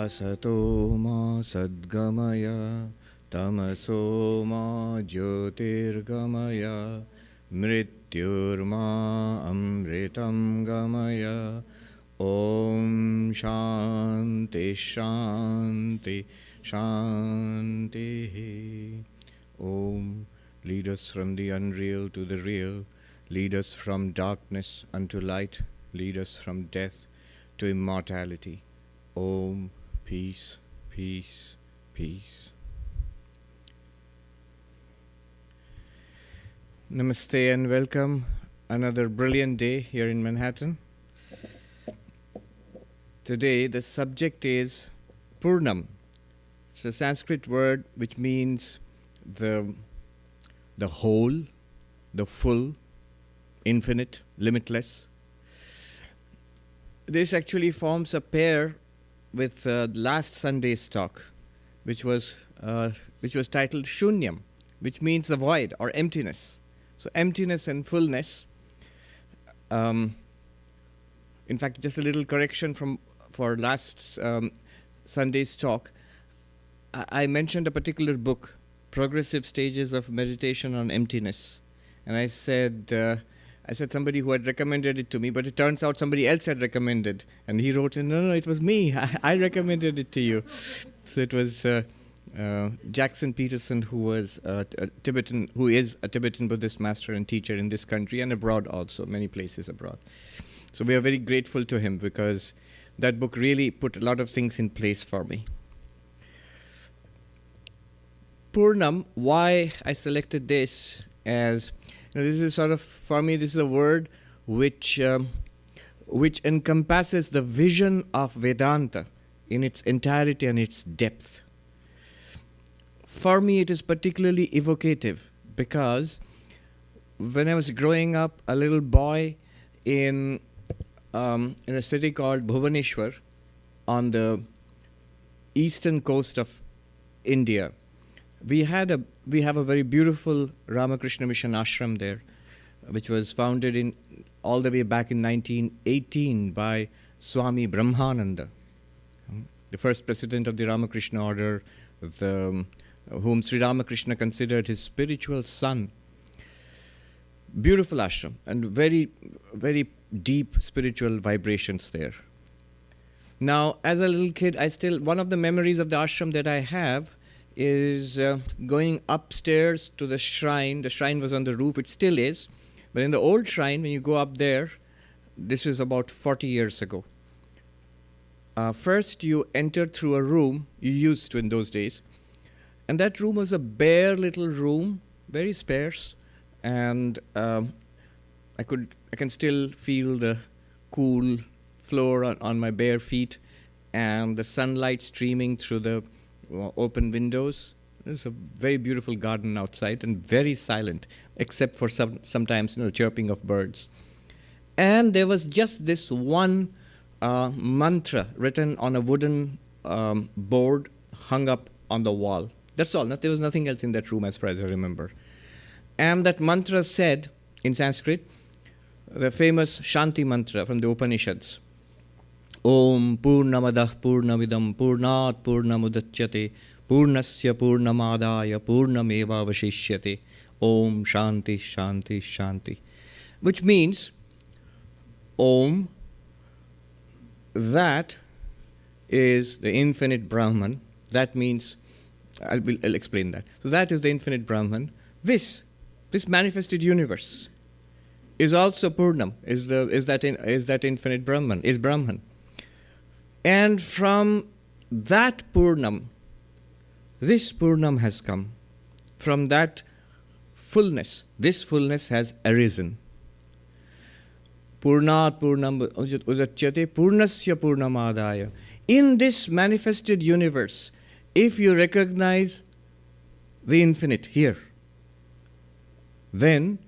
Asato ma sadgamaya tamaso ma jyotirgamaya mrityurma amritam gamaya. Om Shanti Shanti Shanti. Om. Lead us from the unreal to the real. Lead us from darkness unto light. Lead us from death to immortality. Om. Peace, peace, peace. Namaste and welcome. Another brilliant day here in Manhattan. Today the subject is Purnam. It's a Sanskrit word which means the whole, the full, infinite, limitless. This actually forms a pair with last Sunday's talk, which was titled Shunyam, which means the void or emptiness. So emptiness and fullness. In fact, just a little correction for last Sunday's talk. I mentioned a particular book, Progressive Stages of Meditation on Emptiness, and I said somebody who had recommended it to me, but it turns out somebody else had recommended, and he wrote, no, it was me. I recommended it to you. So it was Jackson Peterson, who is a Tibetan Buddhist master and teacher in this country and abroad also, many places abroad. So we are very grateful to him because that book really put a lot of things in place for me. Purnam, why I selected this as, this is sort of, for me, this is a word which encompasses the vision of Vedanta in its entirety and its depth. For me, it is particularly evocative because when I was growing up, a little boy in a city called Bhubaneswar on the eastern coast of India, we have a very beautiful Ramakrishna Mission ashram there, which was founded all the way back in 1918 by Swami Brahmananda, the first president of the Ramakrishna order, whom Sri Ramakrishna considered his spiritual son. Beautiful ashram and very, very deep spiritual vibrations there. Now, as a little kid, one of the memories of the ashram that I have is going upstairs to the shrine. The shrine was on the roof, it still is. But in the old shrine, when you go up there, this was about 40 years ago. First, you enter through a room, you used to in those days. And that room was a bare little room, very sparse. And I can still feel the cool floor on my bare feet and the sunlight streaming through the open windows. There's a very beautiful garden outside and very silent, except for sometimes chirping of birds. And there was just this one mantra written on a wooden board hung up on the wall. That's all. There was nothing else in that room as far as I remember. And that mantra said, in Sanskrit, the famous Shanti mantra from the Upanishads, Om Purnamadah Purnamidam Purnat Purnamudachyate Purnasya Purnamadaya Purnameva Vashishyate Om Shanti Shanti Shanti. Which means, Om, that is the infinite Brahman. That means, I'll explain that. So that is the infinite Brahman. This manifested universe is also Purnam, is that infinite Brahman, is Brahman. And from that Purnam, this Purnam has come. From that fullness, this fullness has arisen. Purnat Purnam Udachyate Purnasya Purnamadaya. In this manifested universe, if you recognize the infinite here, then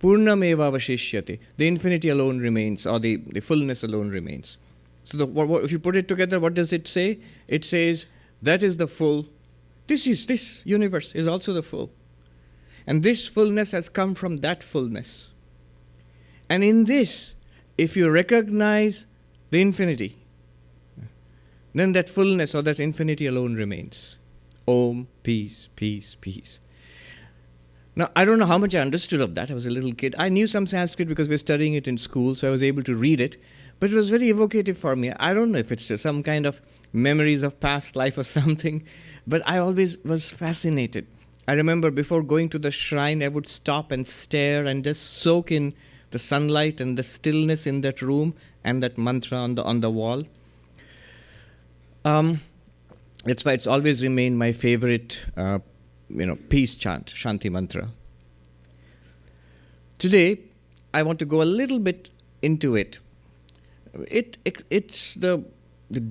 Purnameva Vashishyate, the infinity alone remains, or the fullness alone remains. So if you put it together, what does it say? It says, that is the full. This universe is also the full. And this fullness has come from that fullness. And in this, if you recognize the infinity, then that fullness or that infinity alone remains. Om, peace, peace, peace. Now, I don't know how much I understood of that. I was a little kid. I knew some Sanskrit because we were studying it in school, so I was able to read it. But it was very evocative for me. I don't know if it's some kind of memories of past life or something, but I always was fascinated. I remember before going to the shrine, I would stop and stare and just soak in the sunlight and the stillness in that room and that mantra on the wall. That's why it's always remained my favorite peace chant, Shanti mantra. Today, I want to go a little bit into it. It's the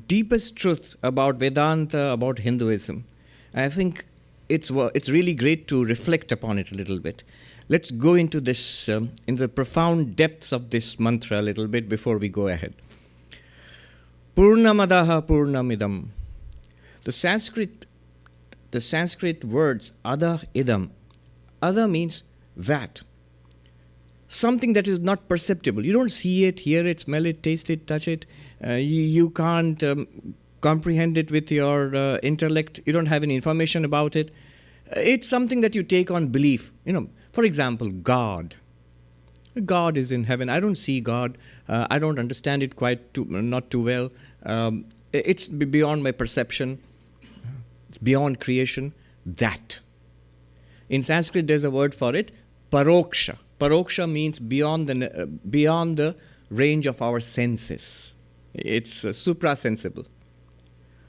deepest truth about Vedanta, about Hinduism. And I think it's really great to reflect upon it a little bit. Let's go into this, in the profound depths of this mantra a little bit before we go ahead. Purnamadaha Purnamidam. The Sanskrit words ada idam. Ada means that. Something that is not perceptible. You don't see it, hear it, smell it, taste it, touch it. You can't comprehend it with your intellect. You don't have any information about it. It's something that you take on belief. For example, God. God is in heaven. I don't see God. I don't understand it not too well. It's beyond my perception. It's beyond creation. That. In Sanskrit, there's a word for it, paroksha. Paroksha means beyond the range of our senses. It's suprasensible.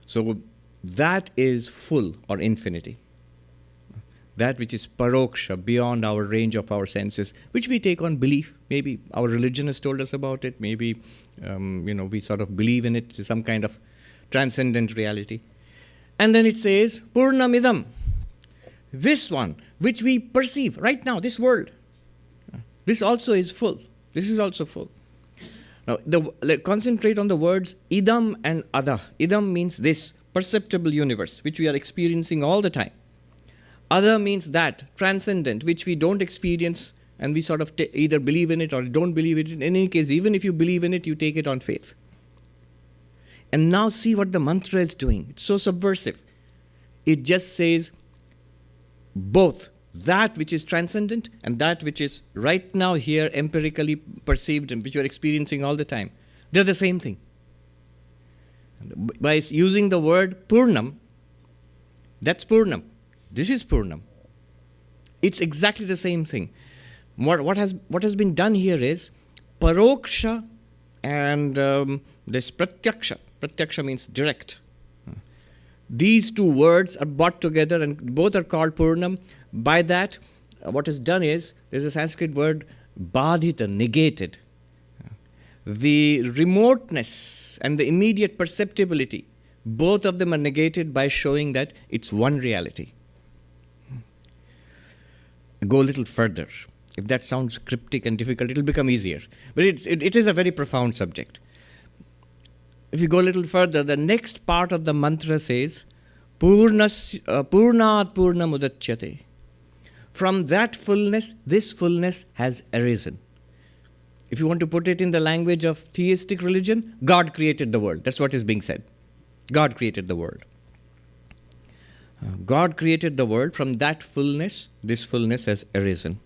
So that is full or infinity. That which is paroksha, beyond our range of our senses, which we take on belief. Maybe our religion has told us about it. Maybe we sort of believe in it, some kind of transcendent reality. And then it says, Purnamidam. This one, which we perceive right now, this world. This also is full. This is also full. Now, concentrate on the words idam and ada. Idam means this perceptible universe, which we are experiencing all the time. Ada means that, transcendent, which we don't experience, and we sort of either believe in it or don't believe in it. In any case, even if you believe in it, you take it on faith. And now see what the mantra is doing. It's so subversive. It just says both that which is transcendent and that which is right now here empirically perceived and which you are experiencing all the time. They're the same thing. By using the word Purnam, that's Purnam. This is Purnam. It's exactly the same thing. What has been done here is paroksha and this pratyaksha. Pratyaksha means direct. These two words are brought together and both are called Purnam. By that, what is done is, there's a Sanskrit word, badhita, negated. The remoteness and the immediate perceptibility, both of them are negated by showing that it's one reality. Go a little further. If that sounds cryptic and difficult, it'll become easier. But it is a very profound subject. If you go a little further, the next part of the mantra says, Purnat Purnamudachyate. From that fullness, this fullness has arisen. If you want to put it in the language of theistic religion, God created the world. That's what is being said. God created the world. God created the world. From that fullness, this fullness has arisen.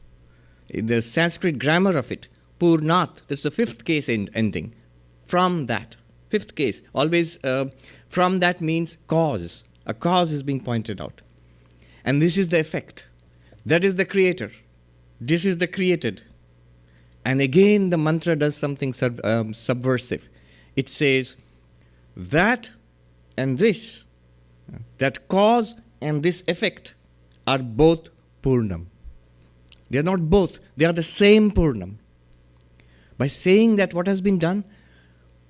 In the Sanskrit grammar of it, Purnat, that's the fifth case ending. From that. Fifth case. Always from that means cause. A cause is being pointed out. And this is the effect. That is the creator. This is the created. And again, the mantra does something subversive. It says, that and this, that cause and this effect are both Purnam. They are not both. They are the same Purnam. By saying that what has been done,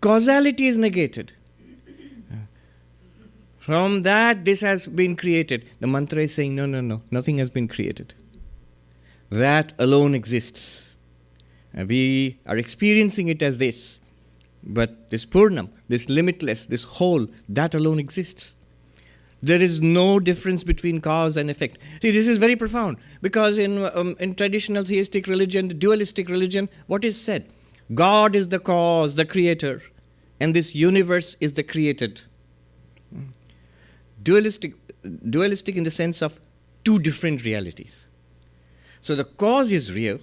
causality is negated. From that, this has been created. The mantra is saying, no, nothing has been created. That alone exists. And we are experiencing it as this. But this Purnam, this limitless, this whole, that alone exists. There is no difference between cause and effect. See, this is very profound. Because in traditional theistic religion, dualistic religion, what is said? God is the cause, the creator. And this universe is the created. Dualistic, dualistic in the sense of two different realities. So the cause is real.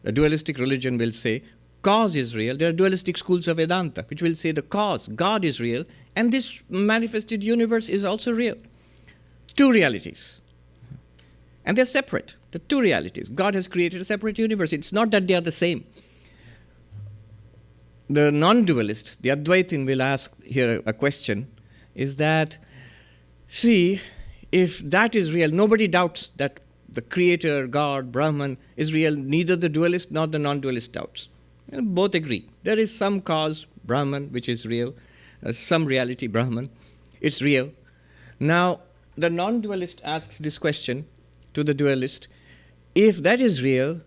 A dualistic religion will say cause is real. There are dualistic schools of Vedanta which will say the cause, God is real, and this manifested universe is also real. Two realities. And they're separate. The two realities. God has created a separate universe. It's not that they are the same. The non-dualist, the Advaitin, will ask here a question, is that, see, if that is real, nobody doubts that the creator, God, Brahman is real. Neither the dualist nor the non-dualist doubts. Both agree. There is some cause, Brahman, which is real. Some reality, Brahman. It's real. Now, the non-dualist asks this question to the dualist. If that is real,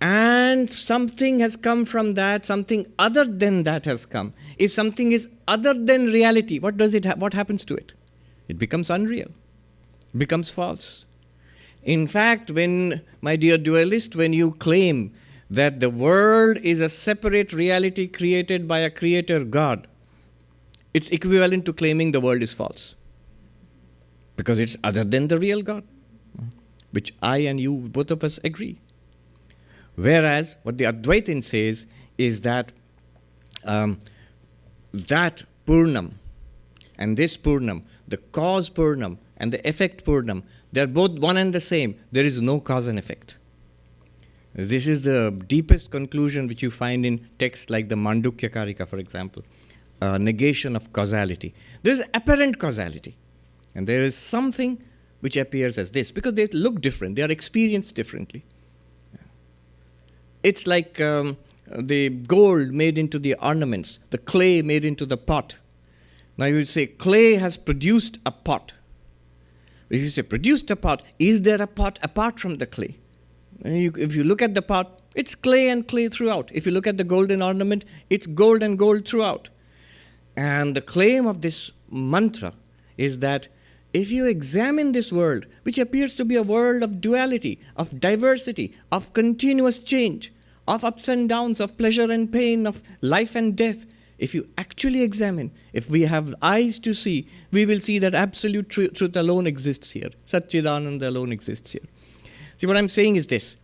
and something has come from that, something other than that has come. If something is other than reality, what happens to it? It becomes unreal. It becomes false. In fact, my dear dualist, when you claim that the world is a separate reality created by a creator God, it's equivalent to claiming the world is false. Because it's other than the real God, which I and you, both of us, agree. Whereas what the Advaitin says is that that Purnam and this Purnam, the cause Purnam and the effect Purnam, they are both one and the same. There is no cause and effect. This is the deepest conclusion which you find in texts like the Mandukya Karika, for example. Negation of causality. There is apparent causality. And there is something which appears as this, because they look different. They are experienced differently. It's like the gold made into the ornaments, the clay made into the pot. Now you would say, clay has produced a pot. If you say, produced a pot, is there a pot apart from the clay? If you look at the pot, it's clay and clay throughout. If you look at the golden ornament, it's gold and gold throughout. And the claim of this mantra is that if you examine this world, which appears to be a world of duality, of diversity, of continuous change, of ups and downs, of pleasure and pain, of life and death, if you actually examine, if we have eyes to see, we will see that absolute truth alone exists here. Satchidananda alone exists here. See, what I'm saying is this.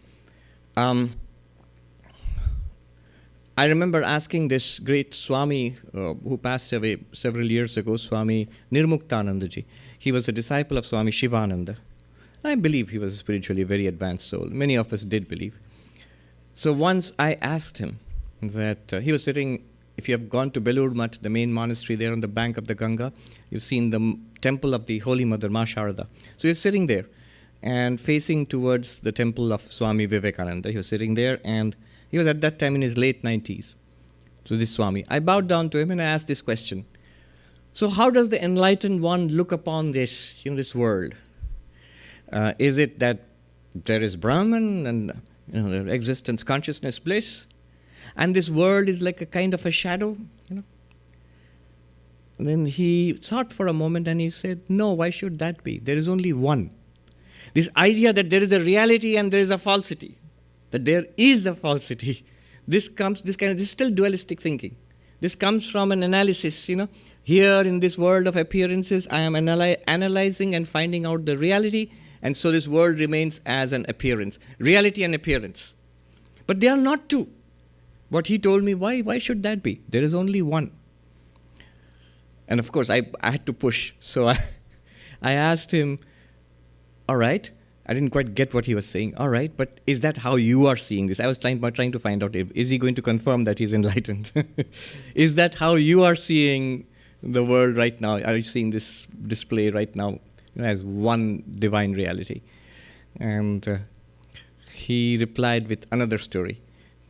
I remember asking this great Swami who passed away several years ago, Swami Nirmuktanandaji. He was a disciple of Swami Shivananda. I believe he was a spiritually very advanced soul. Many of us did believe. So once I asked him that he was sitting, if you have gone to Belur Mutt, the main monastery there on the bank of the Ganga, you've seen the temple of the Holy Mother, Ma Sharada. So he's sitting there and facing towards the temple of Swami Vivekananda. He was sitting there, and he was at that time in his late 90s. So this Swami, I bowed down to him and I asked this question. So how does the enlightened one look upon this, this world? Is it that there is Brahman and existence, consciousness, bliss, and this world is like a kind of a shadow? And then he thought for a moment and he said, no, why should that be? There is only one. This idea that there is a reality and there is a falsity, that there is a falsity, this is still dualistic thinking. This comes from an analysis, Here in this world of appearances, I am analyzing and finding out the reality, and so this world remains as an appearance. Reality and appearance. But they are not two. What he told me, why should that be? There is only one. And of course, I had to push. So I asked him, all right, I didn't quite get what he was saying. All right, but is that how you are seeing this? I was trying to find out, is he going to confirm that he's enlightened? Is that how you are seeing the world right now? Are you seeing this display right now as one divine reality? And he replied with another story.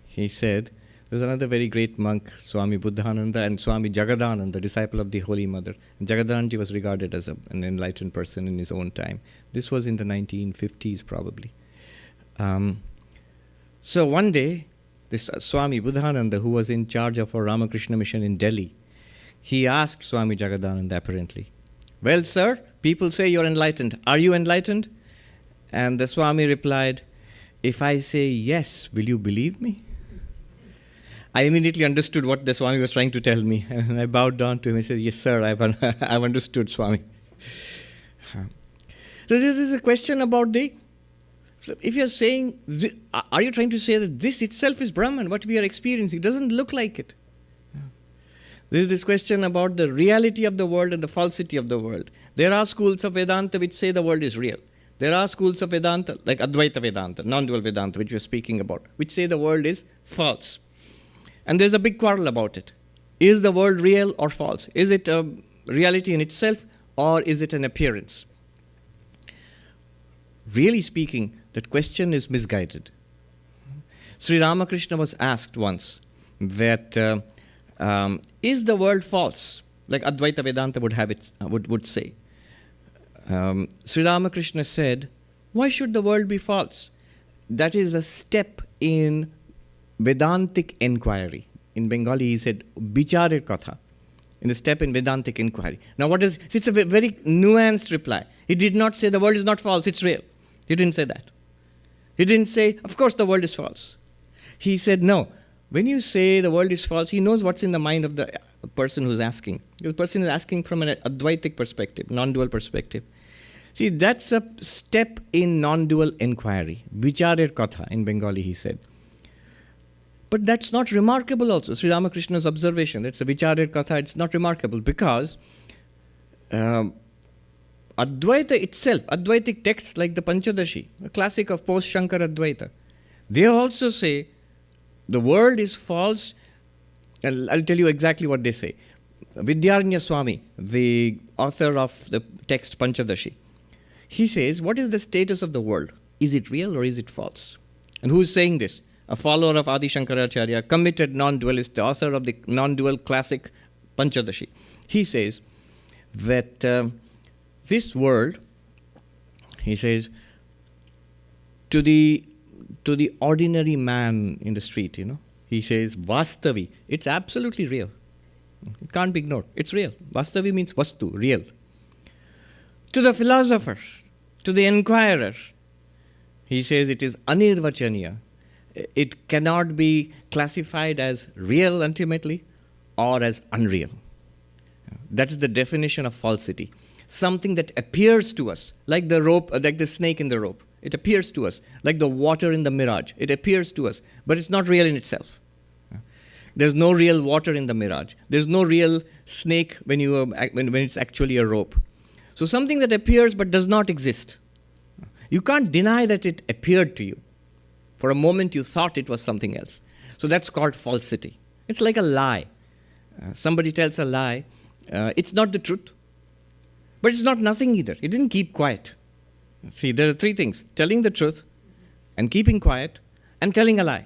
He said, there was another very great monk, Swami Buddhananda and Swami Jagadananda, disciple of the Holy Mother. And Jagadananda was regarded as an enlightened person in his own time. This was in the 1950s probably. So one day, this Swami Buddhananda, who was in charge of our Ramakrishna mission in Delhi, he asked Swami Jagadananda apparently, well, sir, people say you're enlightened. Are you enlightened? And the Swami replied, if I say yes, will you believe me? I immediately understood what the Swami was trying to tell me. And I bowed down to him and said, yes, sir, I've understood, Swami. So this is a question about so if you're saying, are you trying to say that this itself is Brahman, what we are experiencing? It doesn't look like it. There is this question about the reality of the world and the falsity of the world. There are schools of Vedanta which say the world is real. There are schools of Vedanta, like Advaita Vedanta, non-dual Vedanta, which we're speaking about, which say the world is false. And there's a big quarrel about it. Is the world real or false? Is it a reality in itself or is it an appearance? Really speaking, that question is misguided. Sri Ramakrishna was asked once that is the world false? Like Advaita Vedanta would have it, would say. Sri Ramakrishna said, why should the world be false? That is a step in Vedantic inquiry. In Bengali he said, Bicharer Katha, in the step in Vedantic inquiry. Now it's a very nuanced reply. He did not say the world is not false, it's real. He didn't say that. He didn't say, of course the world is false. He said, no, when you say the world is false, he knows what's in the mind of the person who's asking. The person is asking from an Advaitic perspective, non-dual perspective. See, that's a step in non-dual inquiry. Vicharer Katha, in Bengali he said. But that's not remarkable also. Sri Ramakrishna's observation, that's a Vicharer Katha, it's not remarkable because Advaita itself, Advaitic texts like the Panchadashi, a classic of post-Shankara Advaita, they also say the world is false. And I'll tell you exactly what they say. Vidyaranya Swami, the author of the text Panchadashi, he says, what is the status of the world? Is it real or is it false? And who is saying this? A follower of Adi Shankaracharya, committed non-dualist, the author of the non-dual classic Panchadashi. He says that this world, he says, to the ordinary man in the street, he says, Vastavi, it's absolutely real. It can't be ignored. It's real. Vastavi means Vastu, real. To the philosopher, to the inquirer, he says it is anirvachaniya. It cannot be classified as real ultimately or as unreal. That is the definition of falsity. Something that appears to us, like the rope, like the snake in the rope. It appears to us, like the water in the mirage. It appears to us, but it's not real in itself. There's no real water in the mirage. There's no real snake when it's actually a rope. So something that appears but does not exist. You can't deny that it appeared to you. For a moment you thought it was something else. So that's called falsity. It's like a lie. Somebody tells a lie. It's not the truth. But it's not nothing either. It didn't keep quiet. See, there are three things. Telling the truth, and keeping quiet, and telling a lie.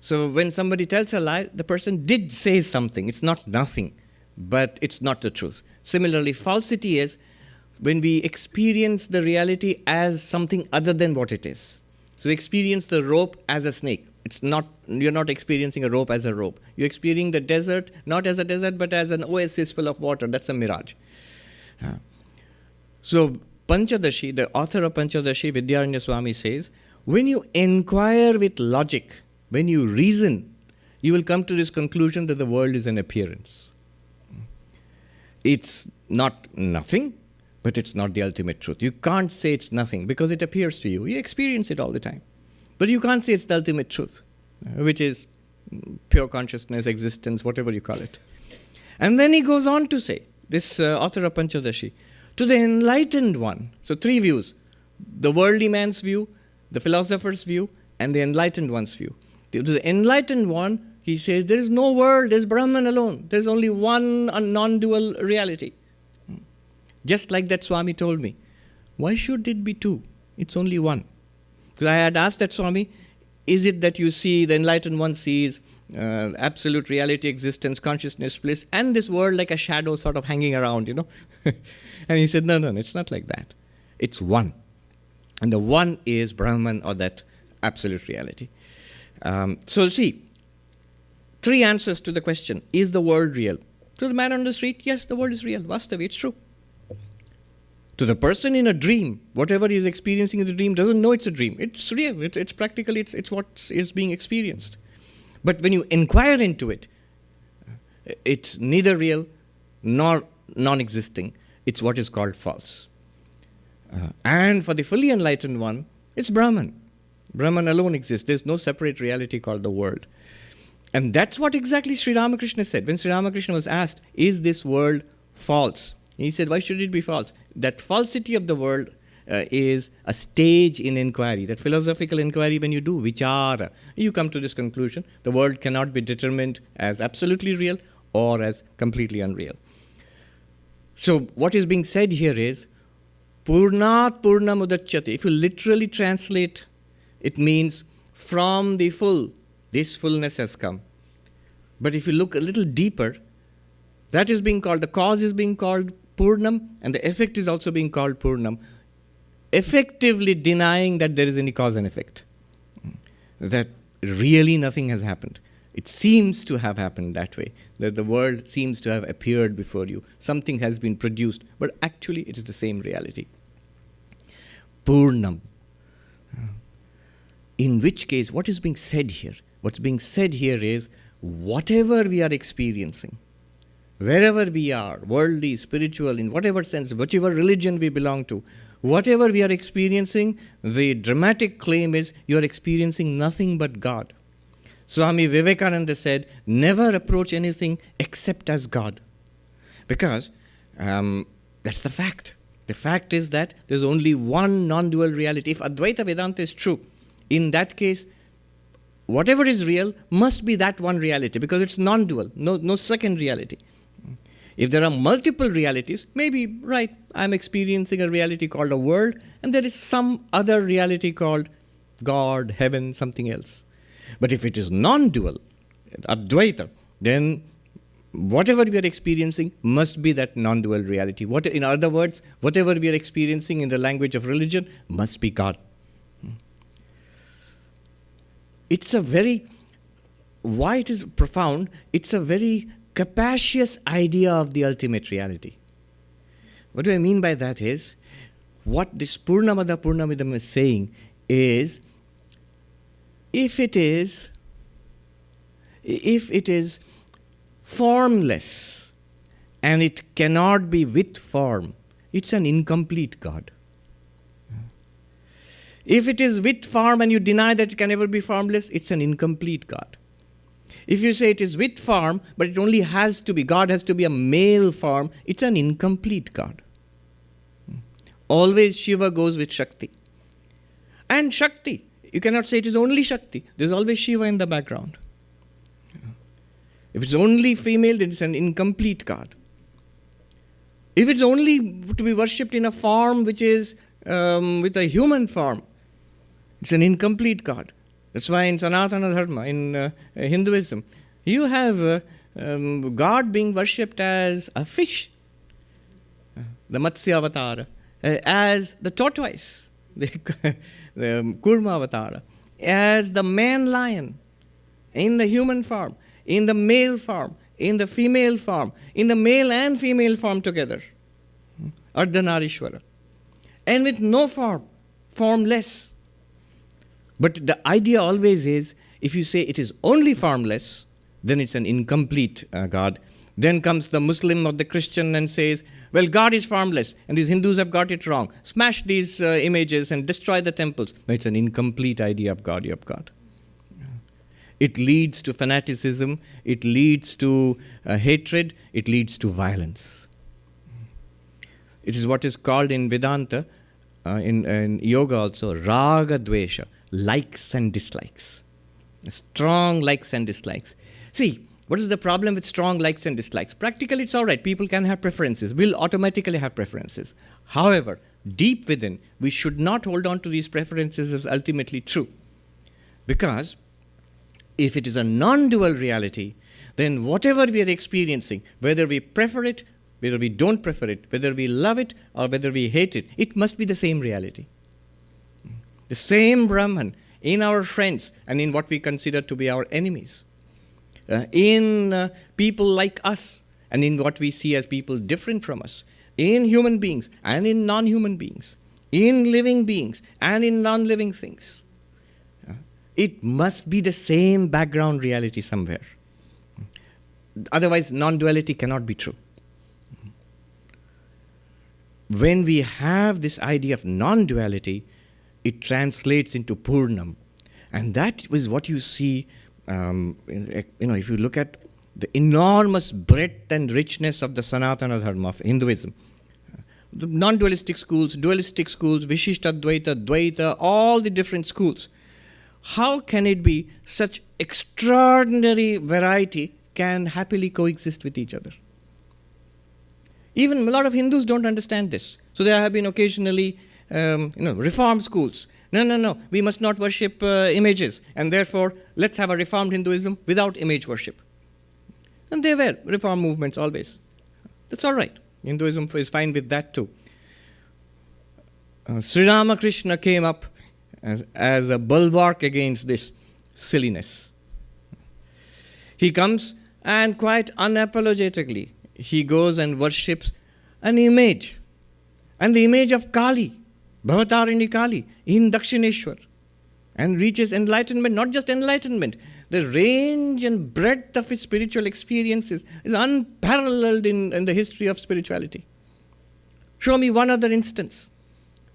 So when somebody tells a lie, the person did say something. It's not nothing, but it's not the truth. Similarly, falsity is when we experience the reality as something other than what it is. So we experience the rope as a snake. You're not experiencing a rope as a rope. You're experiencing the desert not as a desert, but as an oasis full of water. That's a mirage. So Panchadashi, the author of Panchadashi, Vidyaranya Swami says, when you inquire with logic, when you reason, you will come to this conclusion that the world is an appearance. It's not nothing, but it's not the ultimate truth. You can't say it's nothing because it appears to you. You experience it all the time. But you can't say it's the ultimate truth, which is pure consciousness, existence, whatever you call it. And then he goes on to say, this author of Panchadashi, to the enlightened one. So three views. The worldly man's view, the philosopher's view, and the enlightened one's view. To the enlightened one, he says, there is no world, there's Brahman alone. There's only one non-dual reality. Just like that Swami told me. Why should it be two? It's only one. Because I had asked that Swami, is it that you see, the enlightened one sees absolute reality, existence, consciousness, bliss, and this world like a shadow sort of hanging around, And he said, no, it's not like that. It's one. And the one is Brahman, or that absolute reality. So see, three answers to the question, is the world real? To the man on the street, yes, the world is real. Vastavi, it's true. To the person in a dream, whatever he is experiencing in the dream doesn't know it's a dream. It's real. It's practically, it's what is being experienced. But when you inquire into it, it's neither real nor non-existing. it's what is called false. And for the fully enlightened one, it's Brahman. Brahman alone exists. There's no separate reality called the world. And that's what exactly Sri Ramakrishna said. When Sri Ramakrishna was asked, is this world false? He said, why should it be false? That falsity of the world is a stage in inquiry. That philosophical inquiry, when you do vichara, you come to this conclusion. The world cannot be determined as absolutely real or as completely unreal. So what is being said here is, Purnat Purnam Udachyate. If you literally translate, it means from the full, this fullness has come. But if you look a little deeper, that is being called, the cause is being called Purnam, and the effect is also being called Purnam, effectively denying that there is any cause and effect. That really nothing has happened. It seems to have happened that way, that the world seems to have appeared before you. Something has been produced, but actually it is the same reality. Purnam. In which case, what is being said here? What's being said here is, whatever we are experiencing, wherever we are, worldly, spiritual, in whatever sense, whichever religion we belong to, whatever we are experiencing, the dramatic claim is you are experiencing nothing but God. Swami Vivekananda said, never approach anything except as God. Because that's the fact. The fact is that there's only one non-dual reality. If Advaita Vedanta is true, in that case, whatever is real must be that one reality, because it's non-dual, no second reality. If there are multiple realities, maybe, right, I'm experiencing a reality called a world, and there is some other reality called God, heaven, something else. But if it is non-dual, Advaita, then whatever we are experiencing must be that non-dual reality. In other words, whatever we are experiencing in the language of religion must be God. It's a very, why it is profound, it's a very capacious idea of the ultimate reality. What do I mean by that is, what this Purnamada Purnamidam is saying is, if it is formless and it cannot be with form, it's an incomplete God. If it is with form and you deny that it can never be formless, it's an incomplete God. If you say it is with form, but it only has to be, God has to be a male form, it's an incomplete God. Always Shiva goes with Shakti. And Shakti, you cannot say it is only Shakti. There's always Shiva in the background. If it's only female, then it's an incomplete God. If it's only to be worshipped in a form which is with a human form, it's an incomplete God. That's why in Sanatana Dharma, in Hinduism, you have God being worshipped as a fish, the Matsya Avatara, as the tortoise, the Kurma Avatara, as the man lion, in the human form, in the male form, in the female form, in the male and female form together, Ardhanarishwara, and with no form, formless. But the idea always is, if you say it is only formless, then it's an incomplete God. Then comes the Muslim or the Christian and says, well, God is formless, and these Hindus have got it wrong. Smash these images and destroy the temples. No, it's an incomplete idea of God you have got. It leads to fanaticism, it leads to hatred, it leads to violence. It is what is called in Vedanta, in yoga also, raga dvesha, likes and dislikes. Strong likes and dislikes. See, what is the problem with strong likes and dislikes? Practically it's all right. People can have preferences. We'll automatically have preferences. However, deep within, we should not hold on to these preferences as ultimately true. Because if it is a non-dual reality, then whatever we are experiencing, whether we prefer it, whether we don't prefer it, whether we love it or whether we hate it, it must be the same reality. The same Brahman in our friends and in what we consider to be our enemies. In people like us and in what we see as people different from us. In human beings and in non-human beings. In living beings and in non-living things. It must be the same background reality somewhere. Otherwise, non-duality cannot be true. when we have this idea of non-duality, it translates into Purnam. And that is what you see, if you look at the enormous breadth and richness of the Sanatana Dharma of Hinduism. The non-dualistic schools, dualistic schools, Vishishtadvaita, Dvaita, all the different schools. How can it be such extraordinary variety can happily coexist with each other? Even a lot of Hindus don't understand this. So there have been occasionally, reform schools. No, we must not worship images, and therefore let's have a reformed Hinduism without image worship. And there were reform movements always. That's all right. Hinduism is fine with that too. Sri Ramakrishna came up as a bulwark against this silliness. He comes and quite unapologetically, he goes and worships an image. And the image of Kali, Bhavatarini Kali, in Dakshineshwar. And reaches enlightenment, not just enlightenment. The range and breadth of his spiritual experiences is unparalleled in the history of spirituality. Show me one other instance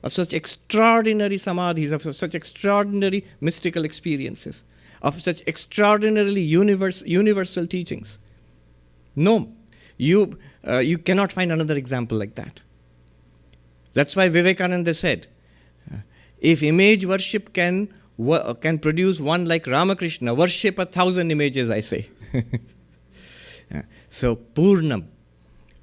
of such extraordinary samadhis, of such extraordinary mystical experiences, of such extraordinarily universal teachings. No, you cannot find another example like that. That's why Vivekananda said, if image worship can produce one like Ramakrishna, worship 1,000 images, I say. So Purnam,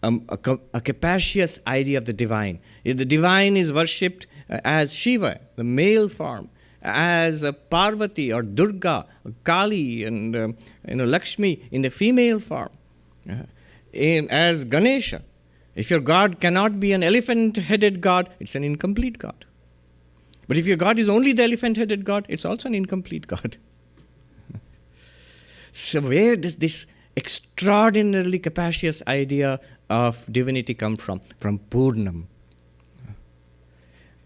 a capacious idea of the divine. If the divine is worshipped as Shiva, the male form, as Parvati or Durga, or Kali, and Lakshmi in the female form, as Ganesha. If your God cannot be an elephant-headed God, it's an incomplete God. But if your God is only the elephant-headed God, it's also an incomplete God. So where does this extraordinarily capacious idea of divinity come from? From Purnam.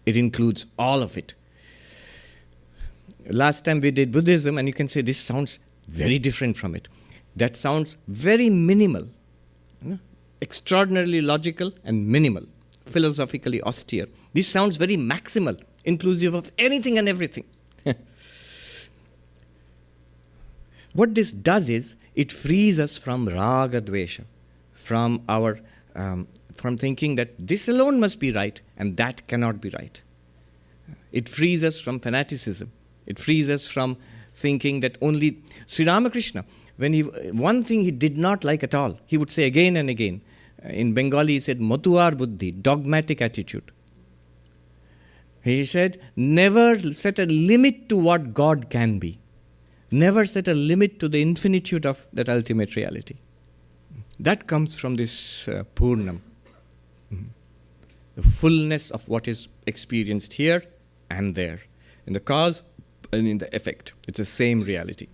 It includes all of it. Last time we did Buddhism, and you can say this sounds very different from it. That sounds very minimal. Extraordinarily logical and minimal. Philosophically austere. This sounds very maximal, inclusive of anything and everything. What this does is, it frees us from raga dvesha, from thinking that this alone must be right and that cannot be right. It frees us from fanaticism. It frees us from thinking that only Sri Ramakrishna, one thing he did not like at all, he would say again and again. In Bengali he said, Matuar buddhi, dogmatic attitude. He said, never set a limit to what God can be. Never set a limit to the infinitude of that ultimate reality. That comes from this Purnam. The fullness of what is experienced here and there. In the cause and in the effect. It's the same reality.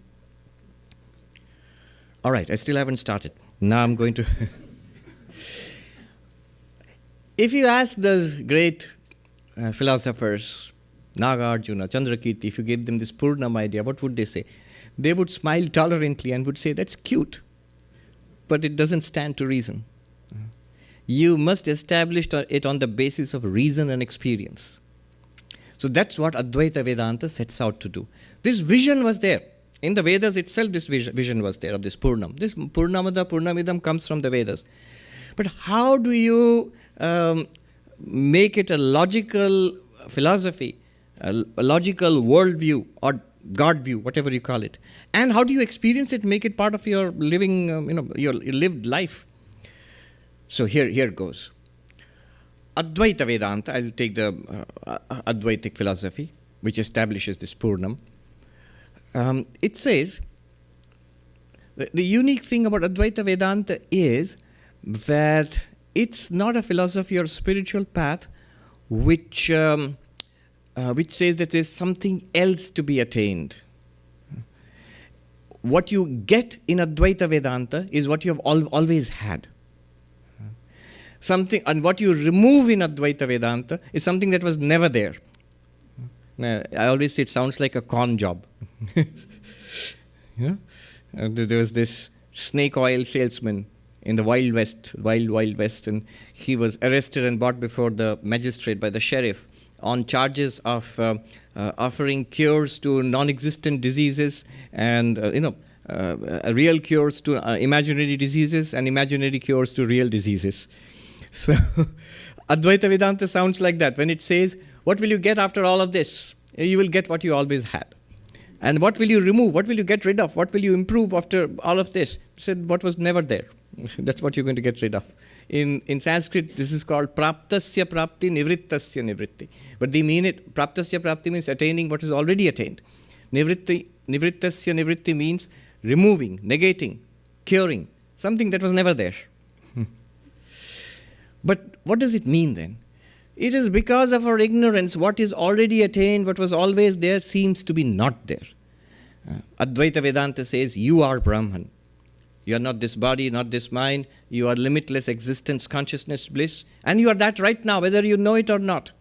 All right, I still haven't started. Now I'm going to... If you ask the great philosophers, Nagarjuna, Chandrakirti, if you gave them this Purnam idea, what would they say? They would smile tolerantly and would say, that's cute, but it doesn't stand to reason. You must establish it on the basis of reason and experience. So that's what Advaita Vedanta sets out to do. This vision was there. In the Vedas itself, this vision was there of this Purnam. This Purnamada, Purnamidam comes from the Vedas. But how do you make it a logical philosophy, a logical worldview or God view, whatever you call it? And how do you experience it, make it part of your living, your lived life? So here goes. Advaita Vedanta, I'll take the Advaitic philosophy, which establishes this Purnam. It says, the unique thing about Advaita Vedanta is that it's not a philosophy or spiritual path which says that there's something else to be attained. What you get in Advaita Vedanta is what you have always had. And what you remove in Advaita Vedanta is something that was never there. I always say it sounds like a con job. There was this snake oil salesman in the Wild West, Wild West, and he was arrested and brought before the magistrate by the sheriff on charges of offering cures to non-existent diseases and real cures to imaginary diseases and imaginary cures to real diseases. So Advaita Vedanta sounds like that. When it says, what will you get after all of this? You will get what you always had. And what will you remove? What will you get rid of? What will you improve after all of this? He said, what was never there. That's what you're going to get rid of. In Sanskrit, this is called praptasya prapti, nivrittasya nivritti. But they mean it, praptasya prapti means attaining what is already attained. Nivrittasya nivritti means removing, negating, curing, something that was never there. But what does it mean then? It is because of our ignorance, what is already attained, what was always there, seems to be not there. Advaita Vedanta says, you are Brahman. You are not this body, not this mind. You are limitless existence, consciousness, bliss. And you are that right now, whether you know it or not.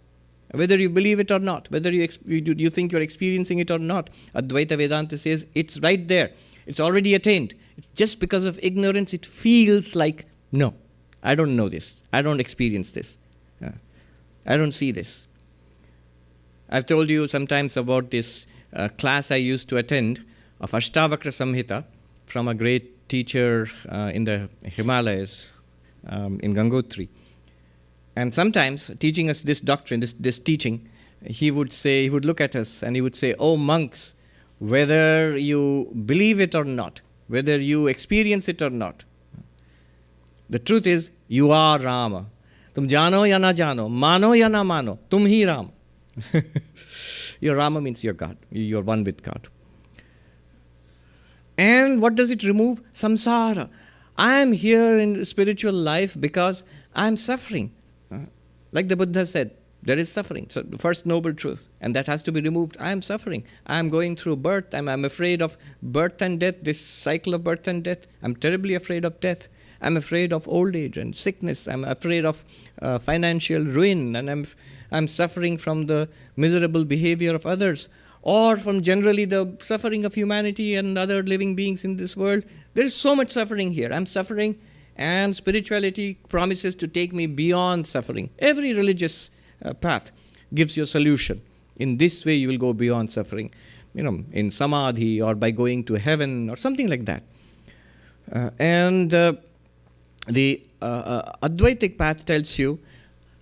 Whether you believe it or not. Whether you think you're experiencing it or not. Advaita Vedanta says, it's right there. It's already attained. It's just because of ignorance, it feels like, no, I don't know this. I don't experience this. I don't see this. I've told you sometimes about this class I used to attend of Ashtavakra Samhita from a great teacher in the Himalayas, in Gangotri. And sometimes, teaching us this doctrine, this teaching, he would look at us and he would say, oh monks, whether you believe it or not, whether you experience it or not, the truth is, you are Rama. Tum jano ya na jano, mano ya na mano, tum hi Ram. Your Rama means you're God. You're one with God. And what does it remove? Samsara. I am here in spiritual life because I am suffering. Like the Buddha said, there is suffering. So the first noble truth. And that has to be removed. I am suffering. I am going through birth. I'm afraid of birth and death, this cycle of birth and death. I'm terribly afraid of death. I'm afraid of old age and sickness. I'm afraid of financial ruin. And I'm suffering from the miserable behavior of others. Or from generally the suffering of humanity and other living beings in this world. There is so much suffering here. I'm suffering, and spirituality promises to take me beyond suffering. Every religious path gives you a solution. In this way you will go beyond suffering. In samadhi or by going to heaven or something like that. The Advaitic path tells you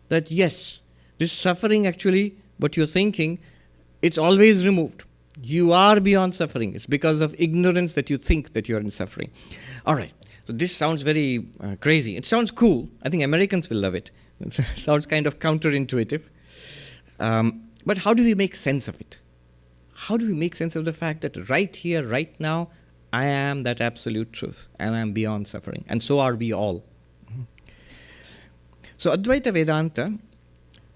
that yes, this suffering actually, what you're thinking, it's always removed. You are beyond suffering. It's because of ignorance that you think that you're in suffering. All right. So this sounds very crazy. It sounds cool. I think Americans will love it. It sounds kind of counterintuitive. But how do we make sense of it? How do we make sense of the fact that right here, right now, I am that absolute truth and I am beyond suffering. And so are we all. So Advaita Vedanta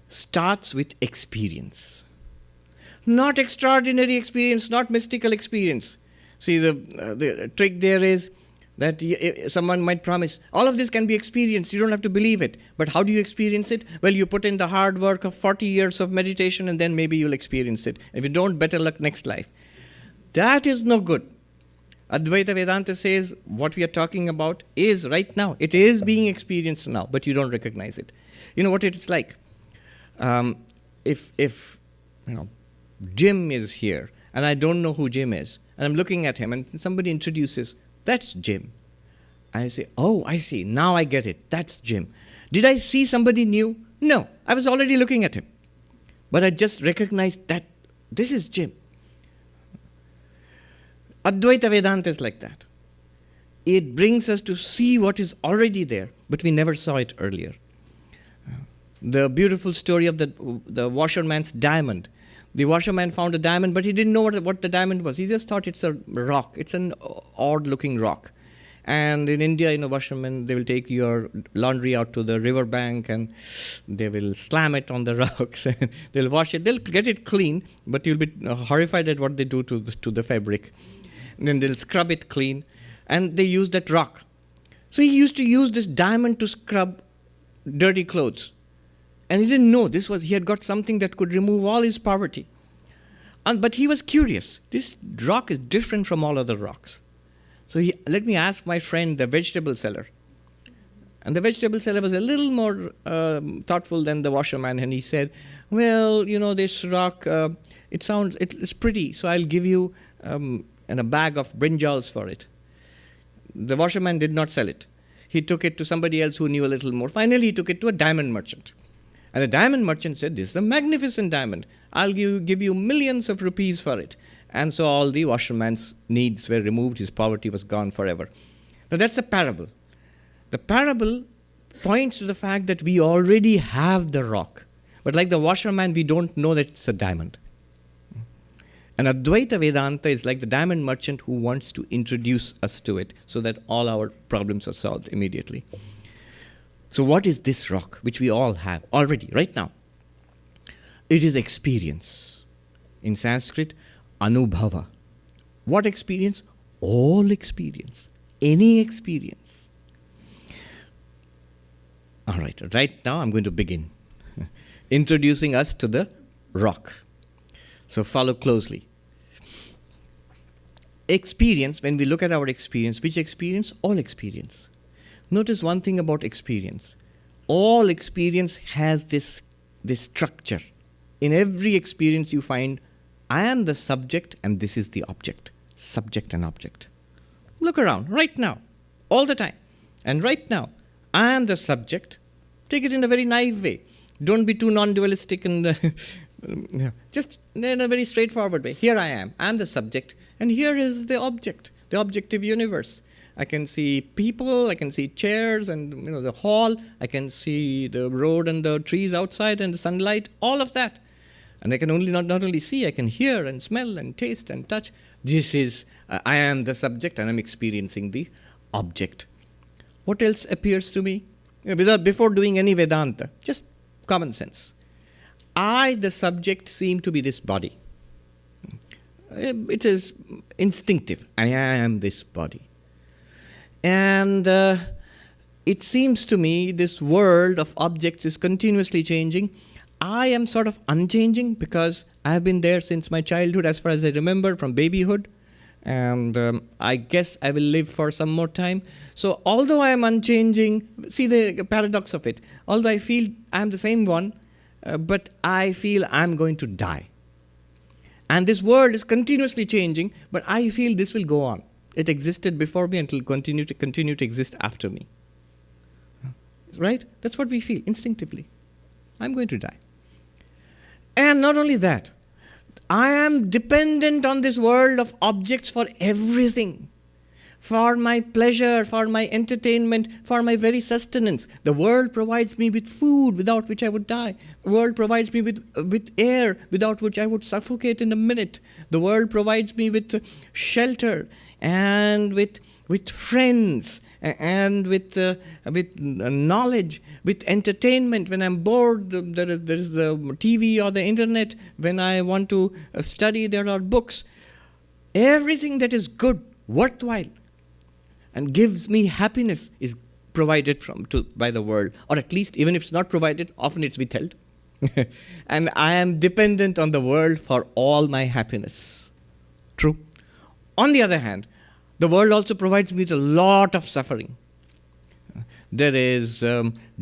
starts with experience. Not extraordinary experience, not mystical experience. See, the trick there is that someone might promise, all of this can be experienced, you don't have to believe it. But how do you experience it? Well, you put in the hard work of 40 years of meditation and then maybe you'll experience it. If you don't, better luck next life. That is no good. Advaita Vedanta says what we are talking about is right now. It is being experienced now, but you don't recognize it. You know what it's like? If Jim is here, and I don't know who Jim is, and I'm looking at him, and somebody introduces, that's Jim. I say, oh, I see, now I get it, that's Jim. Did I see somebody new? No, I was already looking at him. But I just recognized that this is Jim. Advaita Vedanta is like that. It brings us to see what is already there, but we never saw it earlier. The beautiful story of the washerman's diamond. The washerman found a diamond, but he didn't know what the diamond was. He just thought it's a rock. It's an odd-looking rock. And in India, washermen, they will take your laundry out to the river bank and they will slam it on the rocks and they'll wash it. They'll get it clean, but you'll be horrified at what they do to the fabric. And then they'll scrub it clean, and they use that rock. So he used to use this diamond to scrub dirty clothes. And he didn't know he had got something that could remove all his poverty. But he was curious. This rock is different from all other rocks. So let me ask my friend, the vegetable seller. And the vegetable seller was a little more thoughtful than the washerman, and he said, well, this rock, it's pretty, so I'll give you a bag of brinjals for it. The washerman did not sell it. He took it to somebody else who knew a little more. Finally, he took it to a diamond merchant. And the diamond merchant said, this is a magnificent diamond. I'll give you millions of rupees for it. And so all the washerman's needs were removed. His poverty was gone forever. Now that's a parable. The parable points to the fact that we already have the rock. But like the washerman, we don't know that it's a diamond. And Advaita Vedanta is like the diamond merchant who wants to introduce us to it so that all our problems are solved immediately. So what is this rock, which we all have already, right now? It is experience. In Sanskrit, Anubhava. What experience? All experience. Any experience. All right, right now I'm going to begin introducing us to the rock. So follow closely. Experience, when we look at our experience, which experience? All experience. Notice one thing about experience. All experience has this structure. In every experience you find, I am the subject and this is the object. Subject and object. Look around, right now, all the time. And right now, I am the subject. Take it in a very naive way. Don't be too non-dualistic and just in a very straightforward way. Here I am the subject, and here is the object, the objective universe. I can see people, I can see chairs and the hall, I can see the road and the trees outside and the sunlight, all of that. And I can only not only see, I can hear and smell and taste and touch. This is, I am the subject and I'm experiencing the object. What else appears to me? Before doing any Vedanta, just common sense. I, the subject, seem to be this body. It is instinctive. I am this body. And it seems to me this world of objects is continuously changing. I am sort of unchanging because I have been there since my childhood, as far as I remember, from babyhood. And I guess I will live for some more time. So although I am unchanging, see the paradox of it. Although I feel I am the same one, but I feel I am going to die. And this world is continuously changing, but I feel this will go on. It existed before me and it will continue to exist after me. Right? That's what we feel instinctively. I'm going to die. And not only that, I am dependent on this world of objects for everything. For my pleasure, for my entertainment, for my very sustenance. The world provides me with food without which I would die. The world provides me with air without which I would suffocate in a minute. The world provides me with shelter and with friends and with knowledge, with entertainment. When I'm bored, there is the TV or the internet. When I want to study, there are books. Everything that is good, worthwhile, and gives me happiness is provided by the world. Or at least, even if it's not provided, often it's withheld. And I am dependent on the world for all my happiness. True. On the other hand, the world also provides me with a lot of suffering. There is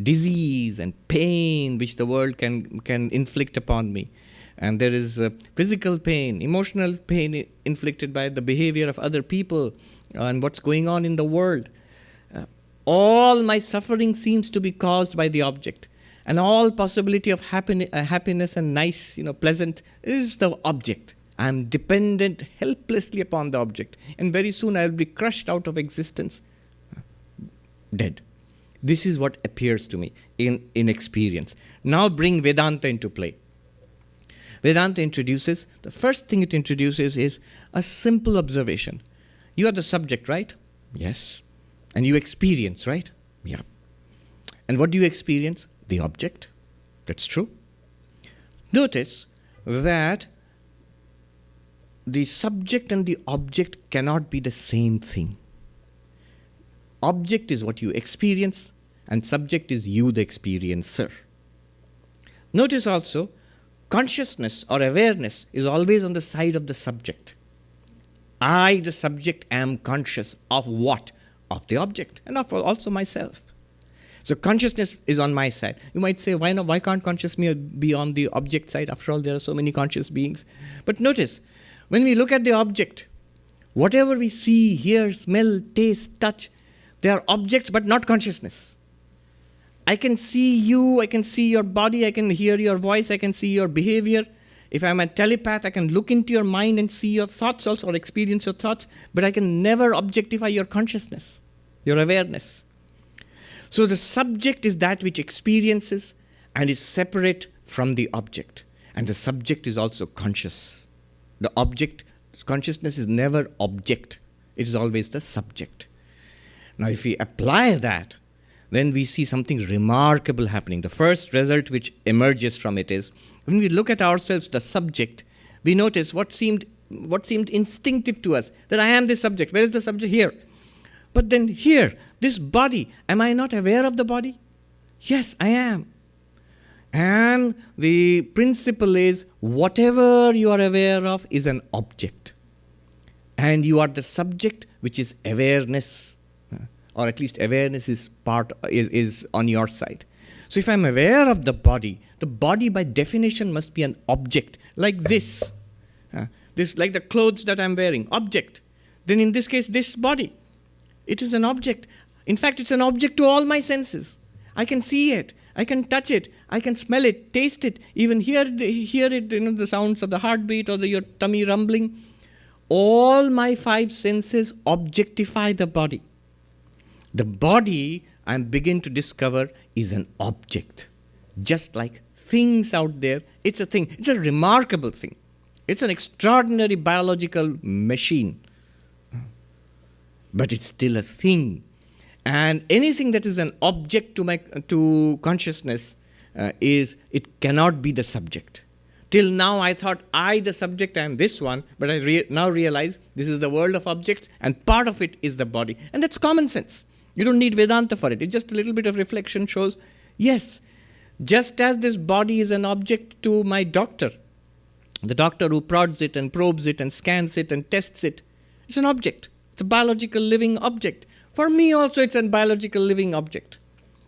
disease and pain which the world can inflict upon me. And there is physical pain, emotional pain inflicted by the behavior of other people and what's going on in the world. All my suffering seems to be caused by the object. And all possibility of happiness and nice, pleasant is the object. I am dependent helplessly upon the object. And very soon I will be crushed out of existence, dead. This is what appears to me in experience. Now bring Vedanta into play. Vedanta the first thing it introduces is a simple observation. You are the subject, right? Yes. And you experience, right? Yeah. And what do you experience? The object. That's true. Notice that the subject and the object cannot be the same thing. Object is what you experience, and subject is you, the experiencer. Notice also, consciousness or awareness is always on the side of the subject. I, the subject, am conscious of what? Of the object, and of also myself. So consciousness is on my side. You might say, why not? Why can't consciousness be on the object side? After all, there are so many conscious beings. But notice, when we look at the object, whatever we see, hear, smell, taste, touch, they are objects but not consciousness. I can see you, I can see your body, I can hear your voice, I can see your behavior. If I'm a telepath, I can look into your mind and see your thoughts also, or experience your thoughts, but I can never objectify your consciousness, your awareness. So the subject is that which experiences and is separate from the object. And the subject is also conscious. The object, consciousness is never object. It is always the subject. Now if we apply that, then we see something remarkable happening. The first result which emerges from it is, when we look at ourselves, the subject, we notice what seemed instinctive to us, that I am the subject. Where is the subject? Here. But then here, this body, am I not aware of the body? Yes, I am. And the principle is, whatever you are aware of is an object. And you are the subject, which is awareness. Or at least awareness is on your side. So if I'm aware of the body by definition must be an object, like this. This, like the clothes that I'm wearing, object. Then in this case, this body, it is an object. In fact, it's an object to all my senses. I can see it, I can touch it, I can smell it, taste it, even hear it, the sounds of the heartbeat or your tummy rumbling. All my five senses objectify the body. The body, I begin to discover, is an object. Just like things out there, it's a thing. It's a remarkable thing. It's an extraordinary biological machine. But it's still a thing. And anything that is an object to consciousness, it cannot be the subject. Till now I thought I, the subject, I am this one, but I now realize this is the world of objects and part of it is the body. And that's common sense. You don't need Vedanta for it. It's just a little bit of reflection shows, yes, just as this body is an object to my doctor, the doctor who prods it and probes it and scans it and tests it, it's an object. It's a biological living object. For me also it's a biological living object.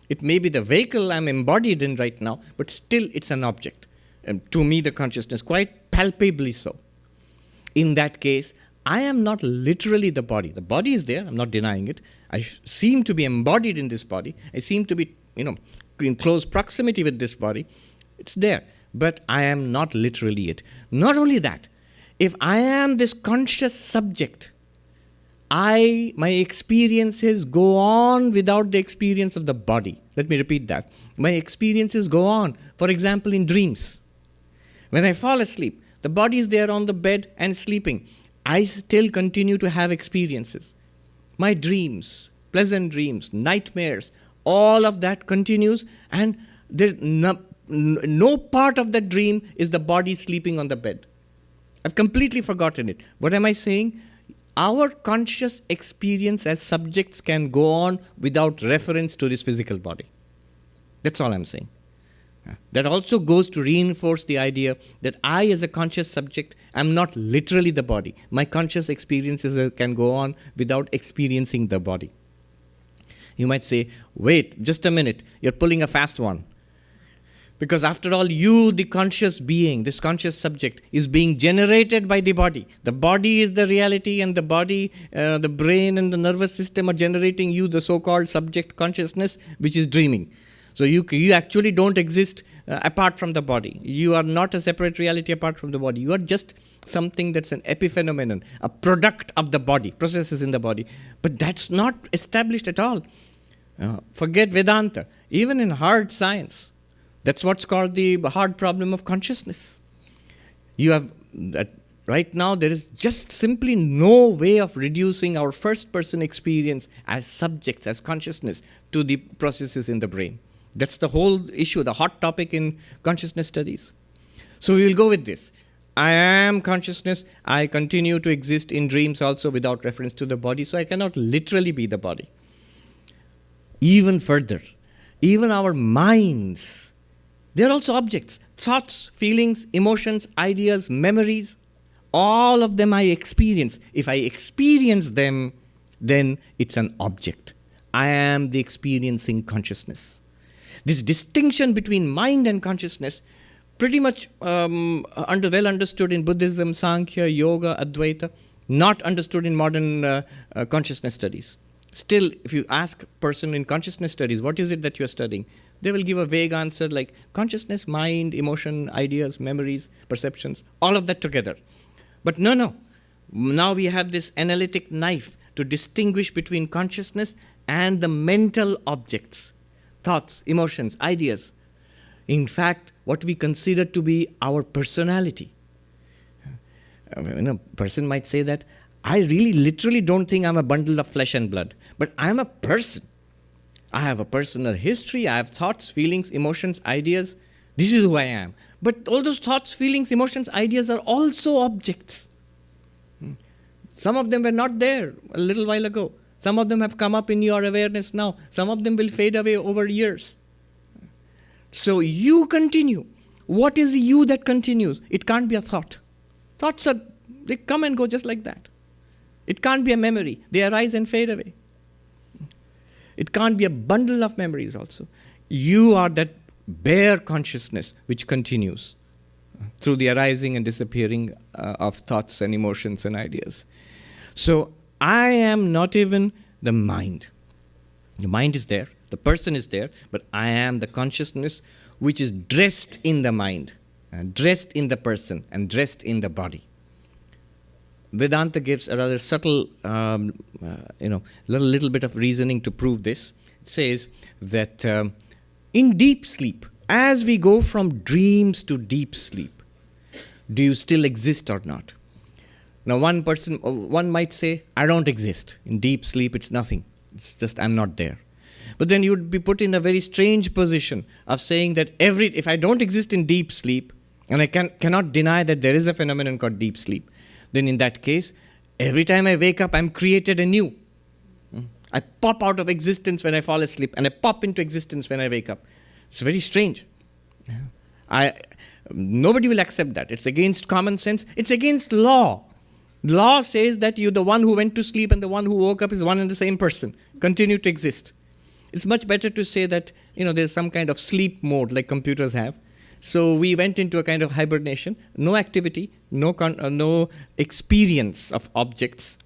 It may be the vehicle I'm embodied in right now, but still it's an object. And to me the consciousness, quite palpably so. In that case, I am not literally the body. The body is there, I'm not denying it. I seem to be embodied in this body. I seem to be, in close proximity with this body. It's there, but I am not literally it. Not only that, if I am this conscious subject, my experiences go on without the experience of the body. Let me repeat that. My experiences go on. For example, in dreams. When I fall asleep, the body is there on the bed and sleeping. I still continue to have experiences. My dreams, pleasant dreams, nightmares, all of that continues, and there's no part of that dream is the body sleeping on the bed. I've completely forgotten it. What am I saying? Our conscious experience as subjects can go on without reference to this physical body. That's all I'm saying. That also goes to reinforce the idea that I, as a conscious subject, am not literally the body. My conscious experiences can go on without experiencing the body. You might say, wait, just a minute, you're pulling a fast one. Because after all, you, the conscious being, this conscious subject, is being generated by the body. The body is the reality, and the body, the brain and the nervous system are generating you, the so-called subject consciousness, which is dreaming. So you actually don't exist apart from the body. You are not a separate reality apart from the body. You are just something that's an epiphenomenon, a product of the body, processes in the body. But that's not established at all. Forget Vedanta. Even in hard science, that's what's called the hard problem of consciousness. You have that right now. There is just simply no way of reducing our first-person experience as subjects, as consciousness, to the processes in the brain. That's the whole issue, the hot topic in consciousness studies. So we will go with this. I am consciousness. I continue to exist in dreams also without reference to the body. So I cannot literally be the body. Even further, even our minds, they're also objects. Thoughts, feelings, emotions, ideas, memories, all of them I experience. If I experience them, then it's an object. I am the experiencing consciousness. This distinction between mind and consciousness, pretty much well understood in Buddhism, Sankhya, Yoga, Advaita, not understood in modern consciousness studies. Still, if you ask a person in consciousness studies, what is it that you are studying? They will give a vague answer like consciousness, mind, emotion, ideas, memories, perceptions, all of that together. But no. Now we have this analytic knife to distinguish between consciousness and the mental objects, thoughts, emotions, ideas. In fact, what we consider to be our personality. A person might say that, I really literally don't think I'm a bundle of flesh and blood, but I'm a person. I have a personal history, I have thoughts, feelings, emotions, ideas. This is who I am. But all those thoughts, feelings, emotions, ideas are also objects. Some of them were not there a little while ago. Some of them have come up in your awareness now. Some of them will fade away over years. So you continue. What is you that continues? It can't be a thought. Thoughts they come and go just like that. It can't be a memory. They arise and fade away. It can't be a bundle of memories also. You are that bare consciousness which continues through the arising and disappearing of thoughts and emotions and ideas. So I am not even the mind. The mind is there, the person is there, but I am the consciousness which is dressed in the mind, dressed in the person, and dressed in the body. Vedanta gives a rather subtle, little bit of reasoning to prove this. It says that in deep sleep, as we go from dreams to deep sleep, do you still exist or not? Now one might say, I don't exist. In deep sleep, it's nothing. It's just I'm not there. But then you'd be put in a very strange position of saying that if I don't exist in deep sleep, and I cannot deny that there is a phenomenon called deep sleep, then in that case, every time I wake up, I'm created anew. I pop out of existence when I fall asleep, and I pop into existence when I wake up. It's very strange. Nobody will accept that. It's against common sense. It's against law. Law says that the one who went to sleep and the one who woke up is one and the same person, continue to exist. It's much better to say that there's some kind of sleep mode like computers have. So we went into a kind of hibernation, no activity, no experience of objects,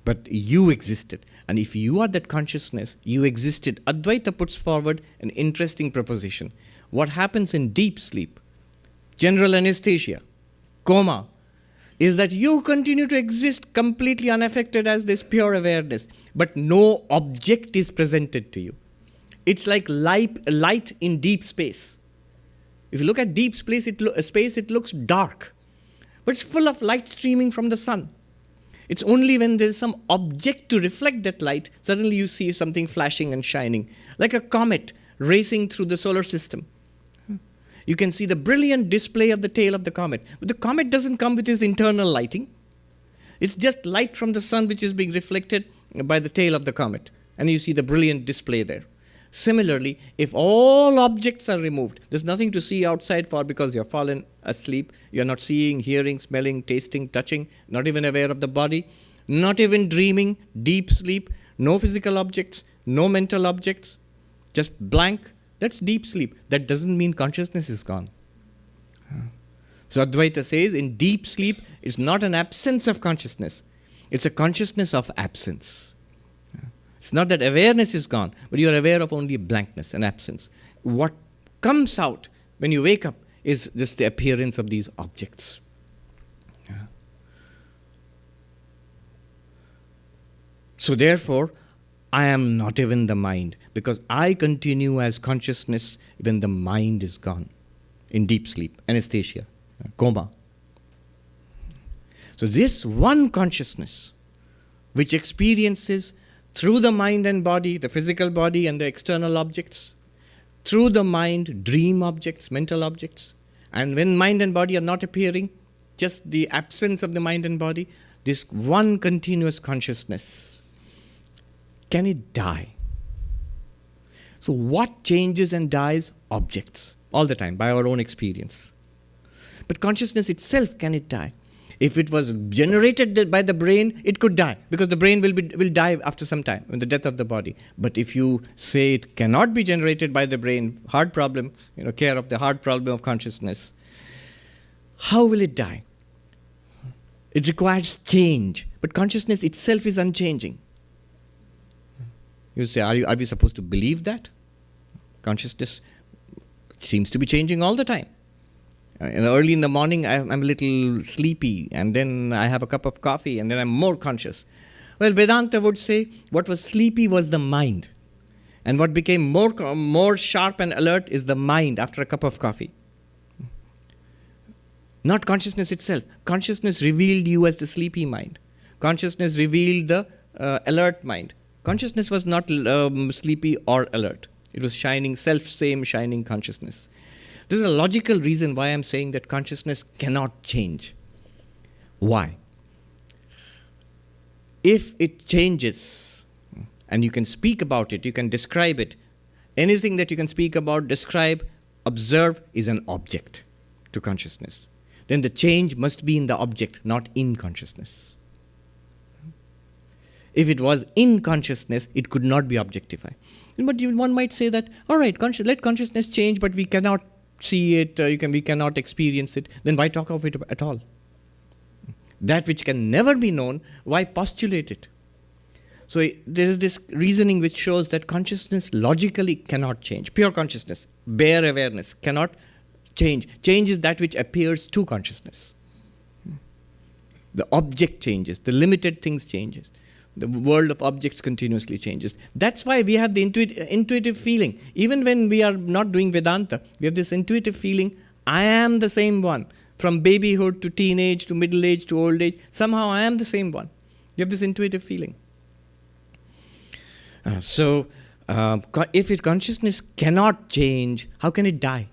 but you existed. And if you are that consciousness, you existed. Advaita puts forward an interesting proposition. What happens in deep sleep, general anesthesia, coma, is that you continue to exist completely unaffected as this pure awareness, but no object is presented to you. It's like light in deep space. If you look at deep space, it looks dark, but it's full of light streaming from the sun. It's only when there is some object to reflect that light, suddenly you see something flashing and shining, like a comet racing through the solar system. You can see the brilliant display of the tail of the comet. But the comet doesn't come with its internal lighting. It's just light from the sun which is being reflected by the tail of the comet. And you see the brilliant display there. Similarly, if all objects are removed, there's nothing to see outside for because you're fallen asleep. You're not seeing, hearing, smelling, tasting, touching, not even aware of the body, not even dreaming, deep sleep, no physical objects, no mental objects, just blank. That's deep sleep. That doesn't mean consciousness is gone. So Advaita says in deep sleep, it's not an absence of consciousness. It's a consciousness of absence. It's not that awareness is gone, but you're aware of only blankness and absence. What comes out when you wake up is just the appearance of these objects. So therefore, I am not even the mind, because I continue as consciousness when the mind is gone, in deep sleep, anesthesia, coma. So this one consciousness, which experiences through the mind and body, the physical body and the external objects, through the mind, dream objects, mental objects, and when mind and body are not appearing, just the absence of the mind and body, this one continuous consciousness, can it die? So what changes and dies? Objects, all the time, by our own experience. But consciousness itself, can it die? If it was generated by the brain, it could die, because the brain will die after some time, in the death of the body. But if you say it cannot be generated by the brain, heart problem, care of the heart problem of consciousness, how will it die? It requires change, but consciousness itself is unchanging. You say, are we supposed to believe that? Consciousness seems to be changing all the time. Early in the morning, I'm a little sleepy, and then I have a cup of coffee, and then I'm more conscious. Well, Vedanta would say what was sleepy was the mind, and what became more sharp and alert is the mind after a cup of coffee. Not consciousness itself. Consciousness revealed you as the sleepy mind. Consciousness revealed the alert mind. Consciousness was not sleepy or alert. It was self-same shining consciousness. This is a logical reason why I'm saying that consciousness cannot change. Why? If it changes, and you can speak about it, you can describe it, anything that you can speak about, describe, observe is an object to consciousness. Then the change must be in the object, not in consciousness. If it was in consciousness, it could not be objectified. But one might say that, all right, let consciousness change, but we cannot see it, we cannot experience it. Then why talk of it at all? That which can never be known, why postulate it? So there is this reasoning which shows that consciousness logically cannot change. Pure consciousness, bare awareness, cannot change. Change is that which appears to consciousness. The object changes, the limited things changes. The world of objects continuously changes. That's why we have the intuitive feeling. Even when we are not doing Vedanta, we have this intuitive feeling, I am the same one. From babyhood to teenage to middle age to old age, somehow I am the same one. You have this intuitive feeling. If consciousness cannot change, how can it die?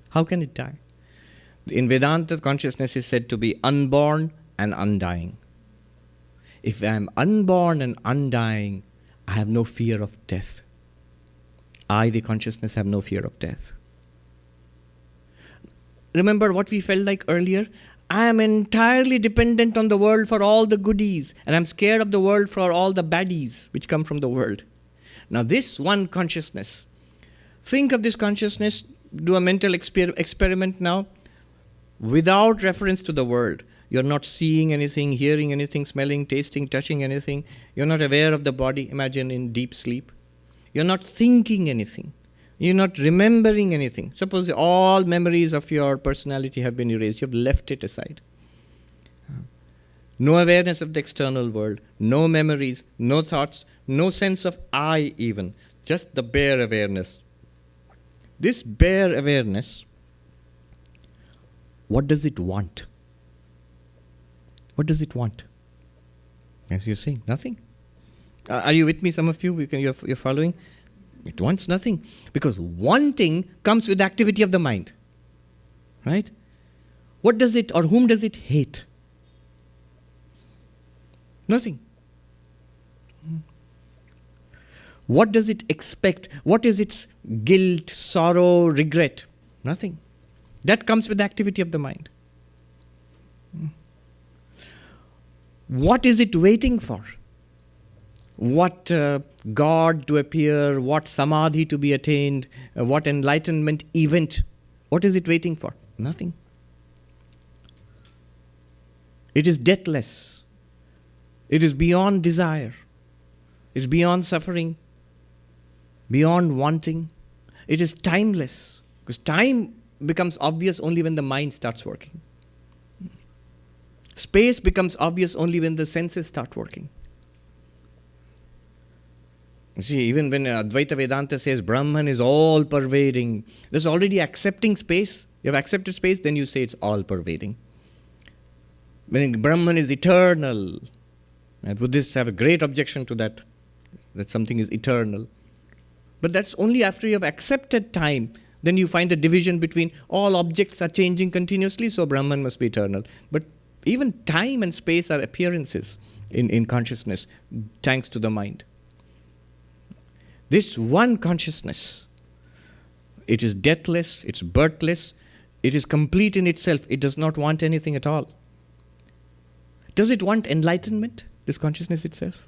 How can it die? In Vedanta, consciousness is said to be unborn and undying. If I am unborn and undying, I have no fear of death. I, the consciousness, have no fear of death. Remember what we felt like earlier? I am entirely dependent on the world for all the goodies, and I'm scared of the world for all the baddies which come from the world. Now this one consciousness, think of this consciousness, do a mental experiment now, without reference to the world. You're not seeing anything, hearing anything, smelling, tasting, touching anything. You're not aware of the body, imagine in deep sleep. You're not thinking anything. You're not remembering anything. Suppose all memories of your personality have been erased. You've left it aside. No awareness of the external world, no memories, no thoughts, no sense of I even. Just the bare awareness. This bare awareness, what does it want? What does it want? As you're saying, nothing. Are you with me, some of you? You're following? It wants nothing. Because wanting comes with the activity of the mind. Right? What does it, or whom does it hate? Nothing. What does it expect? What is its guilt, sorrow, regret? Nothing. That comes with the activity of the mind. What is it waiting for? What God to appear, what samadhi to be attained, what enlightenment event? What is it waiting for? Nothing. It is deathless. It is beyond desire. It's beyond suffering, beyond wanting. It is timeless. Because time becomes obvious only when the mind starts working. Space becomes obvious only when the senses start working. You see, even when Advaita Vedanta says Brahman is all-pervading, there's already accepting space. You have accepted space, then you say it's all-pervading. When Brahman is eternal, and Buddhists have a great objection to that something is eternal. But that's only after you have accepted time, then you find a division between all objects are changing continuously, so Brahman must be eternal. But even time and space are appearances in consciousness, thanks to the mind. This one consciousness, it is deathless, it's birthless, it is complete in itself, it does not want anything at all. Does it want enlightenment, this consciousness itself?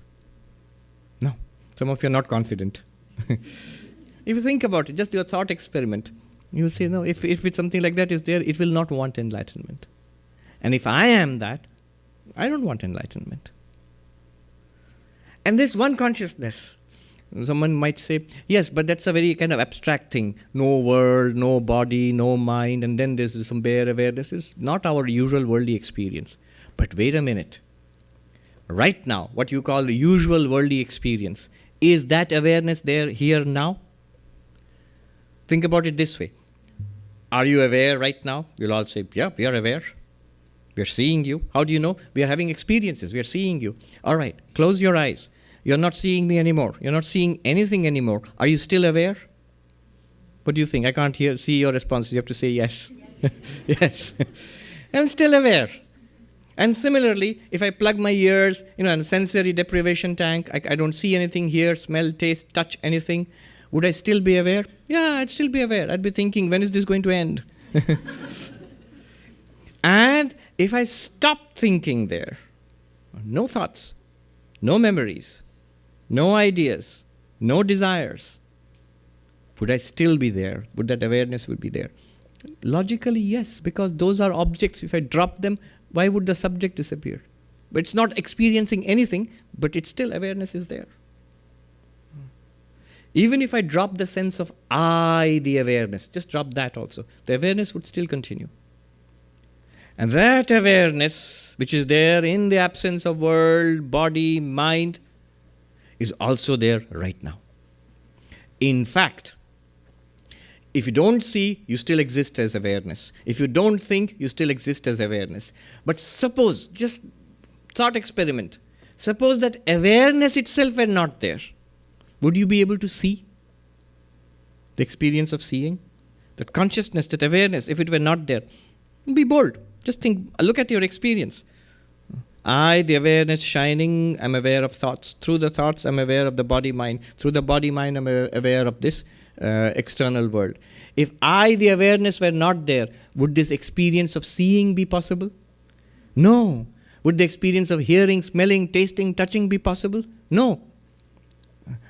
No. Some of you are not confident. If you think about it, just do a thought experiment. You will say, no, if it's something like that is there, it will not want enlightenment. And if I am that, I don't want enlightenment. And this one consciousness, someone might say, yes, but that's a very kind of abstract thing. No world, no body, no mind, and then there's some bare awareness. It's not our usual worldly experience. But wait a minute. Right now, what you call the usual worldly experience, is that awareness there, here, now? Think about it this way. Are you aware right now? You'll all say, yeah, we are aware. We are seeing you. How do you know? We are having experiences. We are seeing you. All right, close your eyes. You're not seeing me anymore. You're not seeing anything anymore. Are you still aware? What do you think? I can't see your response. You have to say yes. Yes. I'm still aware. And similarly, if I plug my ears, in a sensory deprivation tank, I don't see anything, hear, smell, taste, touch anything, would I still be aware? Yeah, I'd still be aware. I'd be thinking, when is this going to end? And if I stop thinking there, no thoughts, no memories, no ideas, no desires, would I still be there? Would that awareness would be there? Logically, yes, because those are objects. If I drop them, why would the subject disappear? But it's not experiencing anything, but it's still awareness is there. Even if I drop the sense of I, the awareness, just drop that also, the awareness would still continue. And that awareness, which is there in the absence of world, body, mind, is also there right now. In fact, if you don't see, you still exist as awareness. If you don't think, you still exist as awareness. But suppose, just thought experiment, suppose that awareness itself were not there. Would you be able to see? The experience of seeing? That consciousness, that awareness, if it were not there, be bold. Just think, look at your experience. I, the awareness shining, I'm aware of thoughts. Through the thoughts, I'm aware of the body-mind. Through the body-mind, I'm aware of this external world. If I, the awareness, were not there, would this experience of seeing be possible? No. Would the experience of hearing, smelling, tasting, touching be possible? No.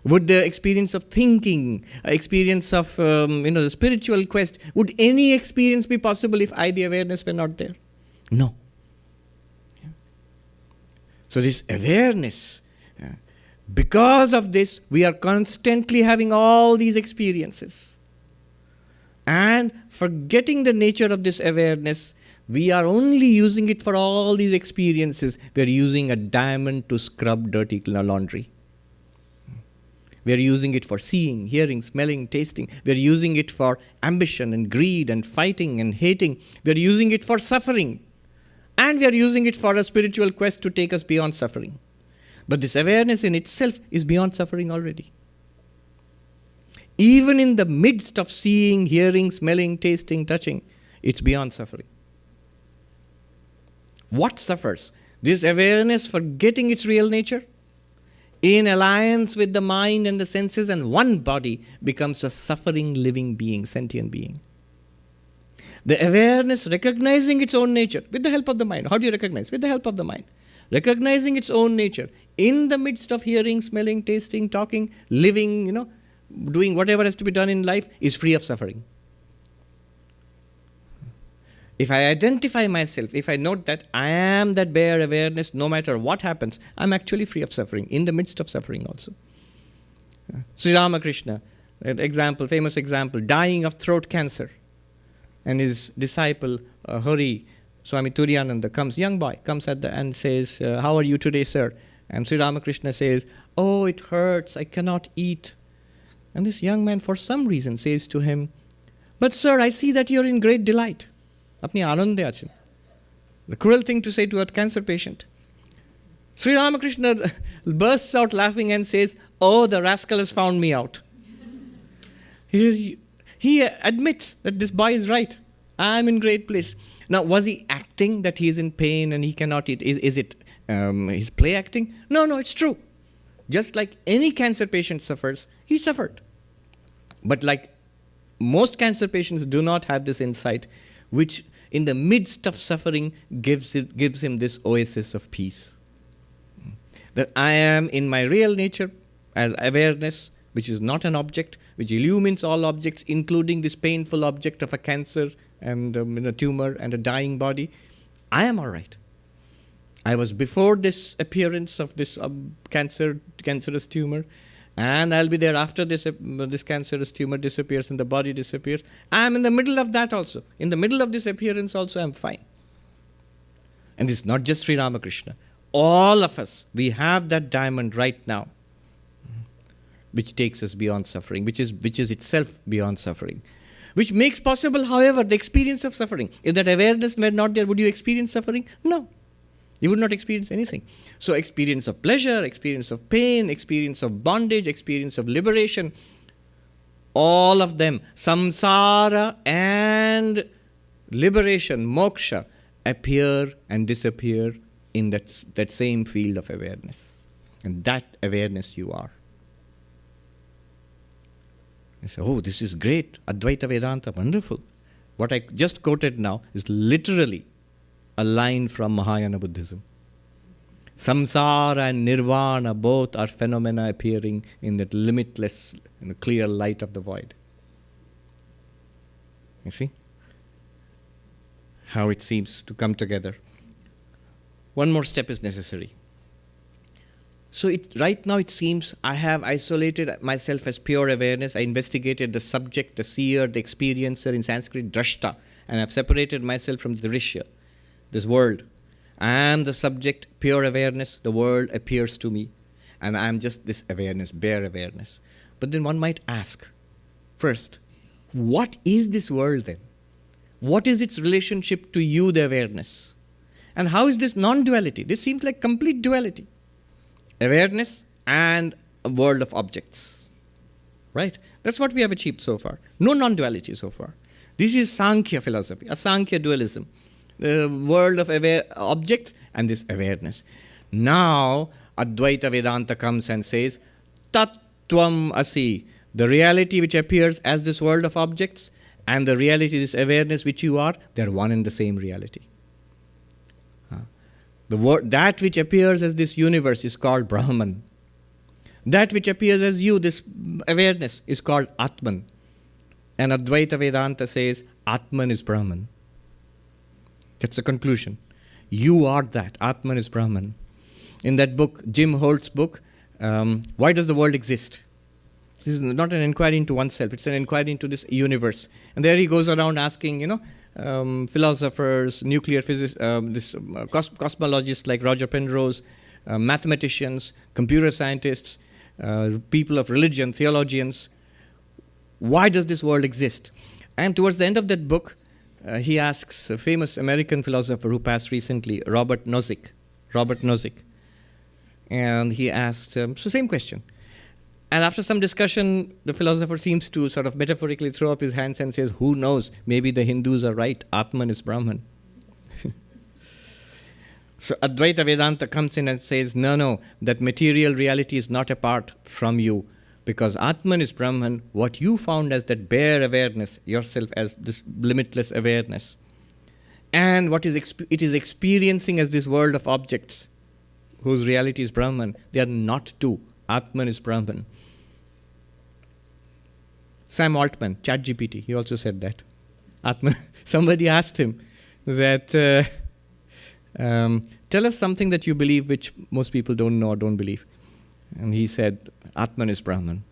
Would the experience of thinking, experience of the spiritual quest, would any experience be possible if I, the awareness, were not there? No. So this awareness, because of this, we are constantly having all these experiences. And forgetting the nature of this awareness, we are only using it for all these experiences. We are using a diamond to scrub dirty laundry. We are using it for seeing, hearing, smelling, tasting. We are using it for ambition and greed and fighting and hating. We are using it for suffering. And we are using it for a spiritual quest to take us beyond suffering. But this awareness in itself is beyond suffering already. Even in the midst of seeing, hearing, smelling, tasting, touching, it's beyond suffering. What suffers? This awareness forgetting its real nature? In alliance with the mind and the senses, and one body becomes a suffering living being, sentient being. The awareness recognizing its own nature with the help of the mind. How do you recognize? With the help of the mind. Recognizing its own nature in the midst of hearing, smelling, tasting, talking, living, doing whatever has to be done in life is free of suffering. If I identify myself, if I note that I am that bare awareness, no matter what happens, I'm actually free of suffering, in the midst of suffering also. Sri Ramakrishna, an example, famous example, dying of throat cancer. And his disciple, Hari, Swami Turiyananda, comes, young boy, comes and says, how are you today, sir? And Sri Ramakrishna says, oh, it hurts, I cannot eat. And this young man, for some reason, says to him, but sir, I see that you're in great delight. Apni anande achen. The cruel thing to say to a cancer patient. Sri Ramakrishna bursts out laughing and says, oh, the rascal has found me out. He admits that this boy is right. I'm in great bliss. Now, was he acting that he is in pain and he cannot eat? Is it his play acting? No, it's true. Just like any cancer patient suffers, he suffered. But like most cancer patients do not have this insight, which in the midst of suffering, gives him this oasis of peace. That I am in my real nature as awareness, which is not an object, which illumines all objects, including this painful object of a cancer and a tumor and a dying body. I am all right. I was before this appearance of this cancerous tumor, and I'll be there after this cancerous tumor disappears and the body disappears. I am in the middle of that also. In the middle of this appearance also, I'm fine. And this is not just Sri Ramakrishna. All of us, we have that diamond right now, which takes us beyond suffering, which is itself beyond suffering. Which makes possible, however, the experience of suffering. If that awareness were not there, would you experience suffering? No. You would not experience anything. So experience of pleasure, experience of pain, experience of bondage, experience of liberation, all of them, samsara and liberation, moksha, appear and disappear in that same field of awareness. And that awareness you are. You say, oh, this is great. Advaita Vedanta, wonderful. What I just quoted now is literally a line from Mahayana Buddhism. Samsara and nirvana both are phenomena appearing in that limitless, clear light of the void. You see how it seems to come together. One more step is necessary. So right now it seems I have isolated myself as pure awareness. I investigated the subject, the seer, the experiencer, in Sanskrit, drashta, and I've separated myself from the drishya, this world. I am the subject, pure awareness, the world appears to me, and I am just this awareness, bare awareness. But then one might ask, first, what is this world then? What is its relationship to you, the awareness? And how is this non-duality? This seems like complete duality. Awareness and a world of objects. Right? That's what we have achieved so far. No non-duality so far. This is Sankhya philosophy, a Sankhya dualism. The world of objects and this awareness. Now, Advaita Vedanta comes and says, Tattvam Asi, the reality which appears as this world of objects and the reality, this awareness which you are, they are one and the same reality. That which appears as this universe is called Brahman. That which appears as you, this awareness, is called Atman. And Advaita Vedanta says, Atman is Brahman. That's the conclusion. You are that. Atman is Brahman. In that book, Jim Holt's book, Why Does the World Exist? This is not an inquiry into oneself. It's an inquiry into this universe. And there he goes around asking, philosophers, nuclear physicists, cosmologists like Roger Penrose, mathematicians, computer scientists, people of religion, theologians, why does this world exist? And towards the end of that book, he asks a famous American philosopher who passed recently, Robert Nozick. And he asked, same question. And after some discussion, the philosopher seems to sort of metaphorically throw up his hands and says, who knows, maybe the Hindus are right, Atman is Brahman. So Advaita Vedanta comes in and says, no, that material reality is not apart from you. Because Atman is Brahman, what you found as that bare awareness, yourself as this limitless awareness, and what it is experiencing as this world of objects, whose reality is Brahman, they are not two. Atman is Brahman. Sam Altman, ChatGPT, he also said that. Atman. Somebody asked him that, tell us something that you believe which most people don't know or don't believe. And he said, Atman is Brahman.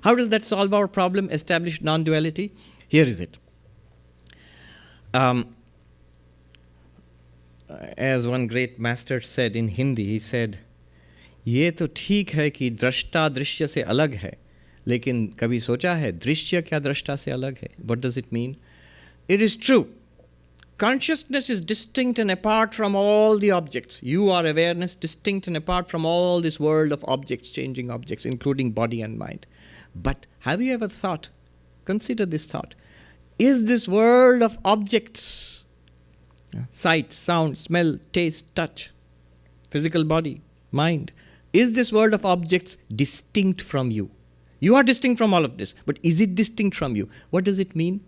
How does that solve our problem, establish non-duality? Here is it. As one great master said in Hindi, he said, ये तो ठीक है कि दृष्टा दृश्य से अलग है, लेकिन कभी सोचा है दृश्य क्या दृष्टा से अलग है? What does it mean? It is true. Consciousness is distinct and apart from all the objects. You are awareness, distinct and apart from all this world of objects, changing objects, including body and mind. But have you ever thought, consider this thought, is this world of objects, sight, sound, smell, taste, touch, physical body, mind, is this world of objects distinct from you? You are distinct from all of this, but is it distinct from you? What does it mean?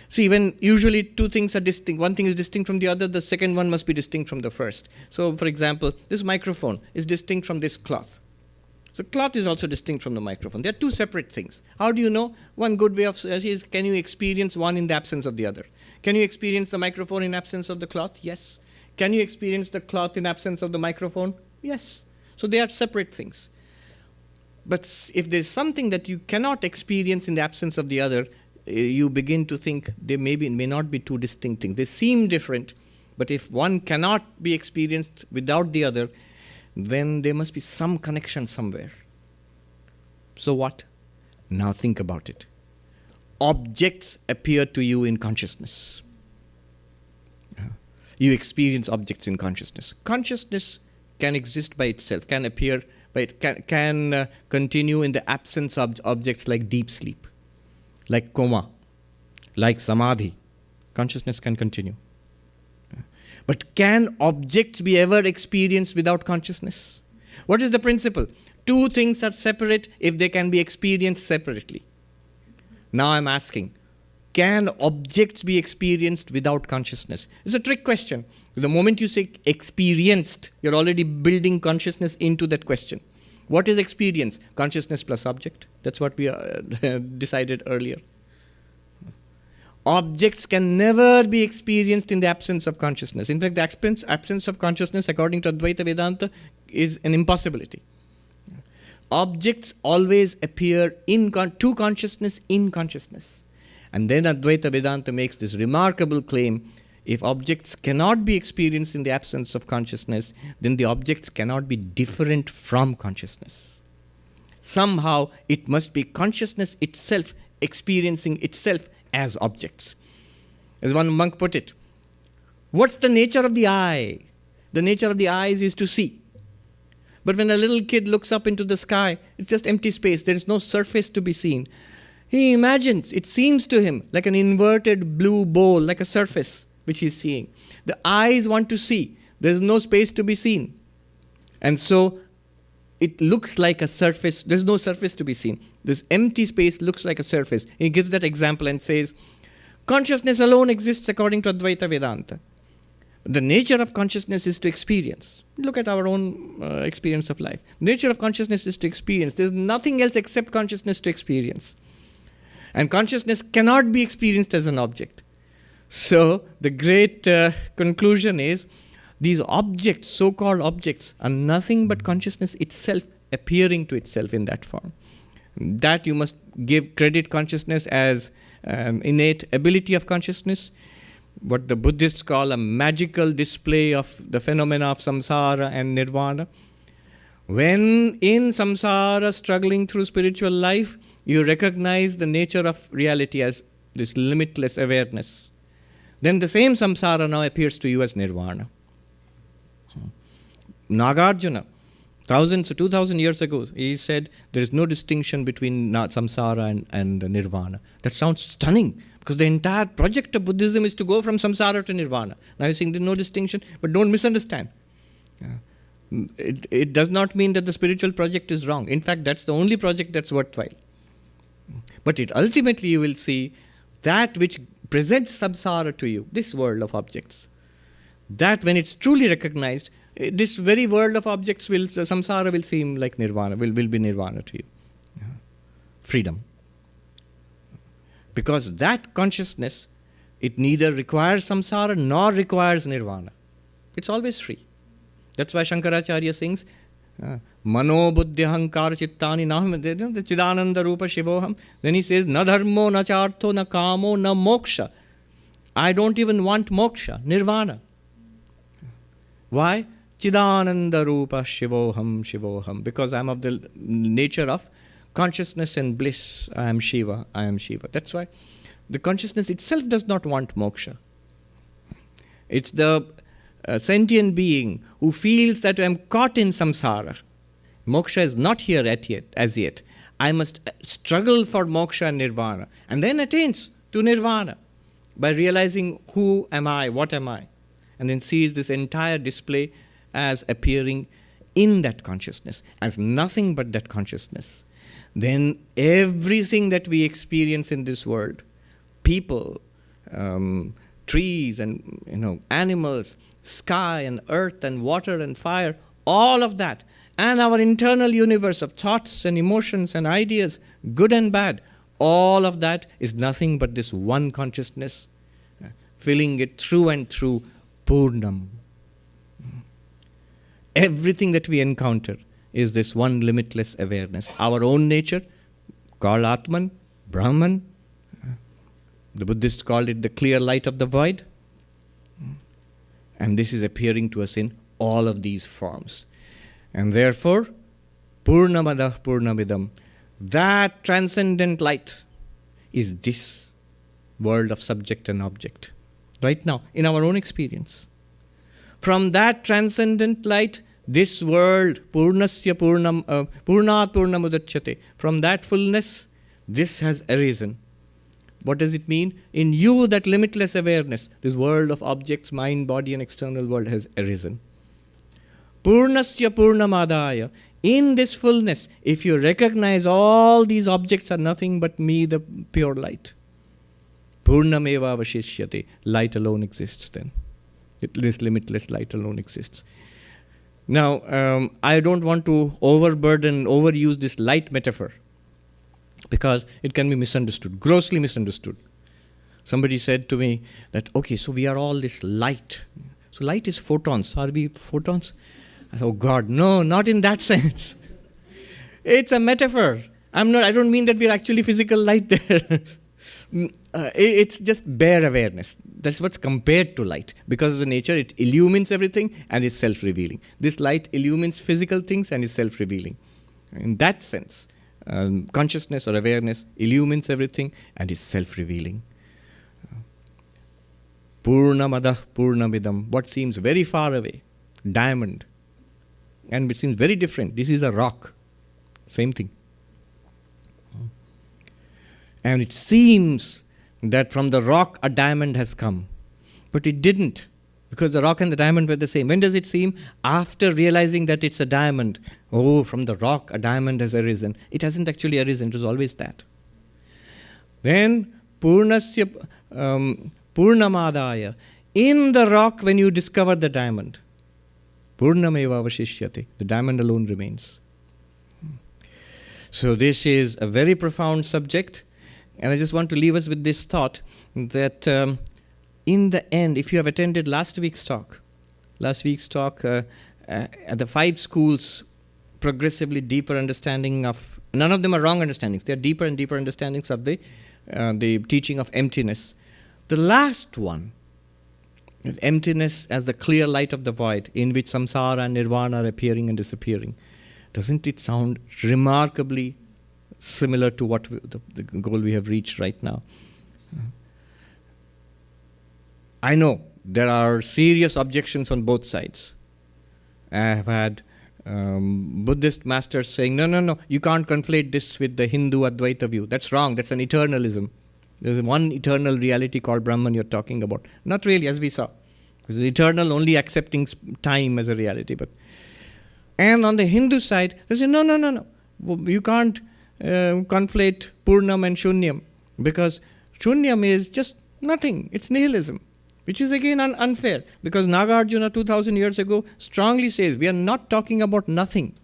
See, when usually two things are distinct, one thing is distinct from the other, the second one must be distinct from the first. So, for example, this microphone is distinct from this cloth. So, cloth is also distinct from the microphone. They are two separate things. How do you know? One good way of is, can you experience one in the absence of the other? Can you experience the microphone in absence of the cloth? Yes. Can you experience the cloth in absence of the microphone? Yes. So, they are separate things. But if there's something that you cannot experience in the absence of the other, you begin to think they may not be two distinct things. They seem different, but if one cannot be experienced without the other, then there must be some connection somewhere. So what? Now think about it. Objects appear to you in consciousness. You experience objects in consciousness. Consciousness can exist by itself, can appear, but it can continue in the absence of objects like deep sleep, like coma, like samadhi. Consciousness can continue. But can objects be ever experienced without consciousness? What is the principle? Two things are separate if they can be experienced separately. Now I'm asking, can objects be experienced without consciousness? It's a trick question. The moment you say experienced, you're already building consciousness into that question. What is experience? Consciousness plus object. That's what we decided earlier. Objects can never be experienced in the absence of consciousness. In fact, the absence of consciousness, according to Advaita Vedanta, is an impossibility. Objects always appear to consciousness in consciousness. And then Advaita Vedanta makes this remarkable claim: if objects cannot be experienced in the absence of consciousness, then the objects cannot be different from consciousness. Somehow it must be consciousness itself experiencing itself as objects. As one monk put it, what's the nature of the eye? The nature of the eyes is to see. But when a little kid looks up into the sky, it's just empty space. There is no surface to be seen. He imagines, it seems to him like an inverted blue bowl, like a surface which he's seeing. The eyes want to see. There's no space to be seen. And so it looks like a surface. There's no surface to be seen. This empty space looks like a surface. He gives that example and says, consciousness alone exists according to Advaita Vedanta. The nature of consciousness is to experience. Look at our own experience of life. The nature of consciousness is to experience. There's nothing else except consciousness to experience. And consciousness cannot be experienced as an object. So the great conclusion is, these objects, so-called objects, are nothing but consciousness itself appearing to itself in that form. That you must give credit consciousness as innate ability of consciousness, what the Buddhists call a magical display of the phenomena of samsara and nirvana. When in samsara, struggling through spiritual life, you recognize the nature of reality as this limitless awareness, then the same samsara now appears to you as nirvana. Nagarjuna, 2,000 years ago, he said there is no distinction between samsara and nirvana. That sounds stunning, because the entire project of Buddhism is to go from samsara to nirvana. Now you're saying there's no distinction, but don't misunderstand. It does not mean that the spiritual project is wrong. In fact, that's the only project that's worthwhile. But ultimately you will see that which presents samsara to you, this world of objects, that when it's truly recognized, this very world of objects samsara will seem like nirvana, will be nirvana to you. Freedom. Because that consciousness, it neither requires samsara nor requires nirvana. It's always free. That's why Shankaracharya sings, Mano buddhi ahankara chittani naham, the chidananda rupa shivoham. Then he says, na dharmo, na chartho, na kamo, na moksha. I don't even want moksha, nirvana. Why? Chidananda rupa shivoham, shivoham. Because I'm of the nature of consciousness and bliss. I am Shiva, I am Shiva. That's why the consciousness itself does not want moksha. It's the sentient being who feels that I'm caught in samsara. Moksha is not here as yet. I must struggle for moksha and nirvana, and then attains to nirvana by realizing who am I, what am I, and then sees this entire display as appearing in that consciousness, as nothing but that consciousness. Then everything that we experience in this world, people, trees and animals, sky and earth and water and fire, all of that, and our internal universe of thoughts and emotions and ideas, good and bad, all of that is nothing but this one consciousness, filling it through and through, Purnam. Everything that we encounter is this one limitless awareness. Our own nature, called Atman, Brahman. The Buddhists called it the clear light of the void. And this is appearing to us in all of these forms. And therefore, Purnamadah Purnamidam, that transcendent light is this world of subject and object. Right now, in our own experience. From that transcendent light, this world, Purnasya Purnam, Purnat Purnamudachyate, from that fullness, this has arisen. What does it mean? In you, that limitless awareness, this world of objects, mind, body, and external world has arisen. Purnasya Purnamadaya, in this fullness, if you recognize all these objects are nothing but me, the pure light, Purnameva Vashishyate, light alone exists then. This limitless light alone exists. Now, I don't want to overuse this light metaphor, because it can be misunderstood, grossly misunderstood. Somebody said to me that, okay, so we are all this light. So light is photons. Are we photons? I said, oh God, no, not in that sense. It's a metaphor. I don't mean that we're actually physical light there. It's just bare awareness. That's what's compared to light. Because of the nature, it illumines everything and is self-revealing. This light illumines physical things and is self-revealing. In that sense, consciousness or awareness illumines everything and is self-revealing. Purnamadah Purnamidam, what seems very far away, diamond, and it seems very different. This is a rock, same thing. And it seems that from the rock a diamond has come, but it didn't, because the rock and the diamond were the same. When does it seem? After realizing that it's a diamond. Oh, from the rock a diamond has arisen. It hasn't actually arisen, it was always that. Then Purnasya Purnamadaya, in the rock when you discover the diamond, Purnameva Vashishyate, the diamond alone remains. So this is a very profound subject, and I just want to leave us with this thought that in the end, if you have attended last week's talk at the 5 schools, progressively deeper understanding of, none of them are wrong understandings, they are deeper and deeper understandings of the teaching of emptiness. The last one, emptiness as the clear light of the void, in which samsara and nirvana are appearing and disappearing. Doesn't it sound remarkably similar to what the goal we have reached right now? I know there are serious objections on both sides. I have had Buddhist masters saying, no, you can't conflate this with the Hindu Advaita view. That's wrong, that's an eternalism. There's one eternal reality called Brahman you're talking about. Not really, as we saw. Because the eternal only accepting time as a reality. And on the Hindu side, they say, no. You can't conflate Purnam and Shunyam. Because Shunyam is just nothing. It's nihilism. Which is again unfair. Because Nagarjuna 2000 years ago strongly says, we are not talking about nothing.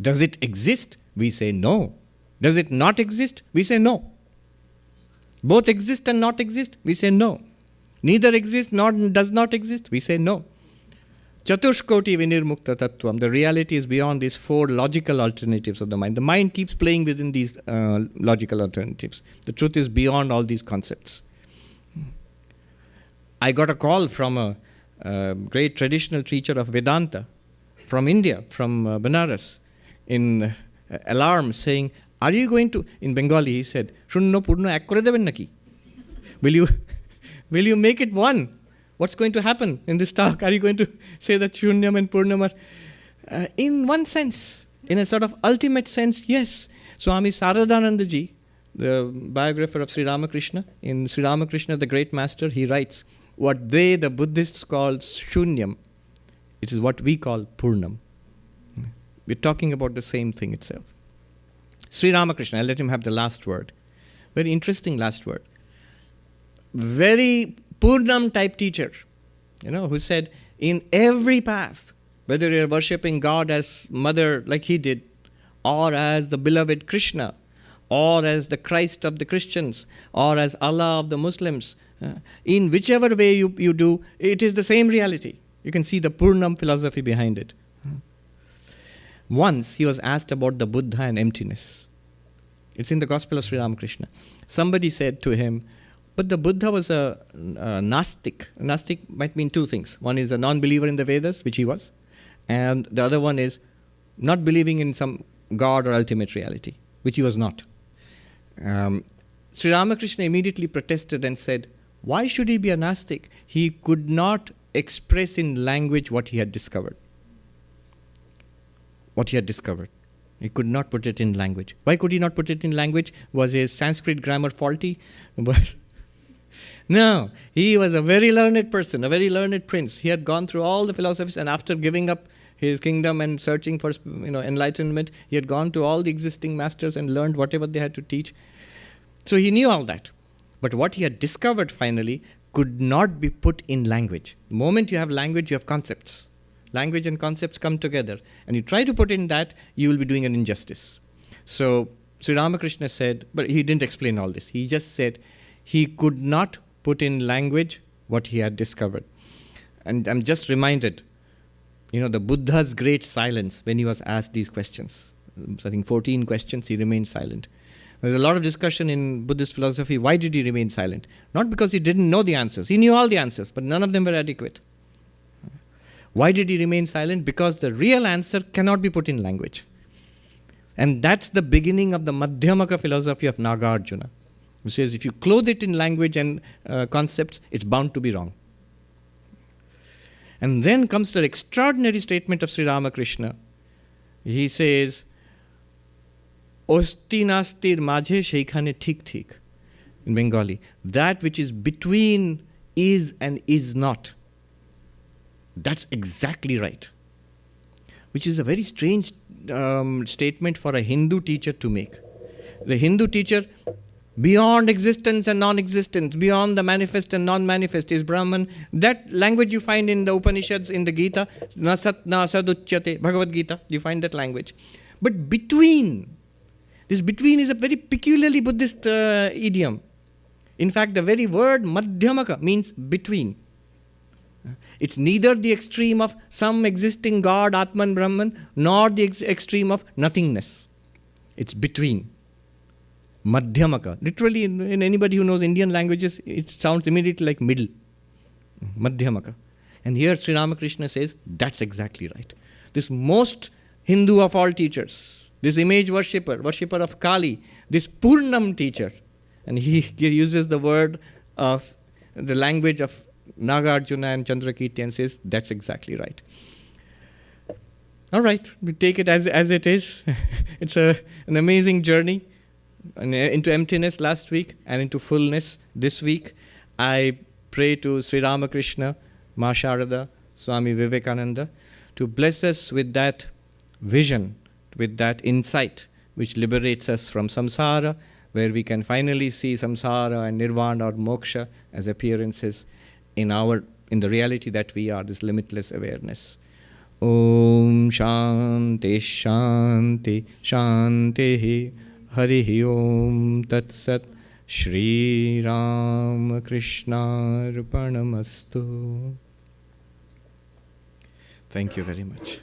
Does it exist? We say no. Does it not exist? We say no. Both exist and not exist? We say no. Neither exists nor does not exist? We say no. Chatushkoti vinirmukta tattvam. The reality is beyond these 4 logical alternatives of the mind. The mind keeps playing within these logical alternatives. The truth is beyond all these concepts. I got a call from a great traditional teacher of Vedanta from India, from Benares, in alarm saying, are you going to, in Bengali he said, Shunno Purno ek kore deben naki? Will you make it one? What's going to happen in this talk? Are you going to say that Shunyam and Purnam are, in one sense, in a sort of ultimate sense, yes. Swami Sarvapriyananda ji, the biographer of Sri Ramakrishna, in Sri Ramakrishna, the great master, he writes, what they, the Buddhists, call Shunyam, it is what we call Purnam. We're talking about the same thing itself. Sri Ramakrishna, I'll let him have the last word. Very interesting last word. very Purnam type teacher, who said, in every path, whether you're worshipping God as mother like he did, or as the beloved Krishna, or as the Christ of the Christians, or as Allah of the Muslims, in whichever way you do, it is the same reality. You can see the Purnam philosophy behind it. Once he was asked about the Buddha and emptiness. It's in the Gospel of Sri Ramakrishna. Somebody said to him, but the Buddha was a Gnostic. Gnostic might mean two things. One is a non-believer in the Vedas, which he was, and the other one is not believing in some God or ultimate reality, which he was not. Sri Ramakrishna immediately protested and said, why should he be a Gnostic? He could not express in language what he had discovered. He could not put it in language. Why could he not put it in language? Was his Sanskrit grammar faulty? No, he was a very learned person, a very learned prince. He had gone through all the philosophies, and after giving up his kingdom and searching for enlightenment, he had gone to all the existing masters and learned whatever they had to teach. So he knew all that. But what he had discovered finally could not be put in language. The moment you have language, you have concepts. Language and concepts come together. And you try to put in that, you will be doing an injustice. So Sri Ramakrishna said, but he didn't explain all this. He just said he could not put in language what he had discovered. And I'm just reminded, the Buddha's great silence when he was asked these questions. I think 14 questions, he remained silent. There's a lot of discussion in Buddhist philosophy. Why did he remain silent? Not because he didn't know the answers. He knew all the answers, but none of them were adequate. Why did he remain silent? Because the real answer cannot be put in language. And that's the beginning of the Madhyamaka philosophy of Nagarjuna, who says if you clothe it in language and concepts, it's bound to be wrong. And then comes the extraordinary statement of Sri Ramakrishna. He says, Osti nastir majhe sheikhane thik thik, in Bengali. That which is between is and is not. That's exactly right. Which is a very strange statement for a Hindu teacher to make. The Hindu teacher, beyond existence and non-existence, beyond the manifest and non-manifest, is Brahman. That language you find in the Upanishads, in the Gita, na sat na asaduchyate, Bhagavad Gita, you find that language. But between, this between is a very peculiarly Buddhist idiom. In fact, the very word Madhyamaka means between. It's neither the extreme of some existing God, Atman, Brahman, nor the extreme of nothingness. It's between. Madhyamaka. Literally, in anybody who knows Indian languages, it sounds immediately like middle. Madhyamaka. And here Sri Ramakrishna says, that's exactly right. This most Hindu of all teachers, this image worshipper of Kali, this Purnam teacher, and he uses the word of the language of Nagarjuna and Chandrakirti and says, that's exactly right. All right, we take it as it is. It's an amazing journey into emptiness last week and into fullness this week. I pray to Sri Ramakrishna, Ma Sharada, Swami Vivekananda to bless us with that vision, with that insight which liberates us from samsara, where we can finally see samsara and nirvana or moksha as appearances in the reality that we are, this limitless awareness. Om Shanti Shanti Shanti Hari Om Tat Sat Shri Ram Krishna Arpanamastu. Thank you very much.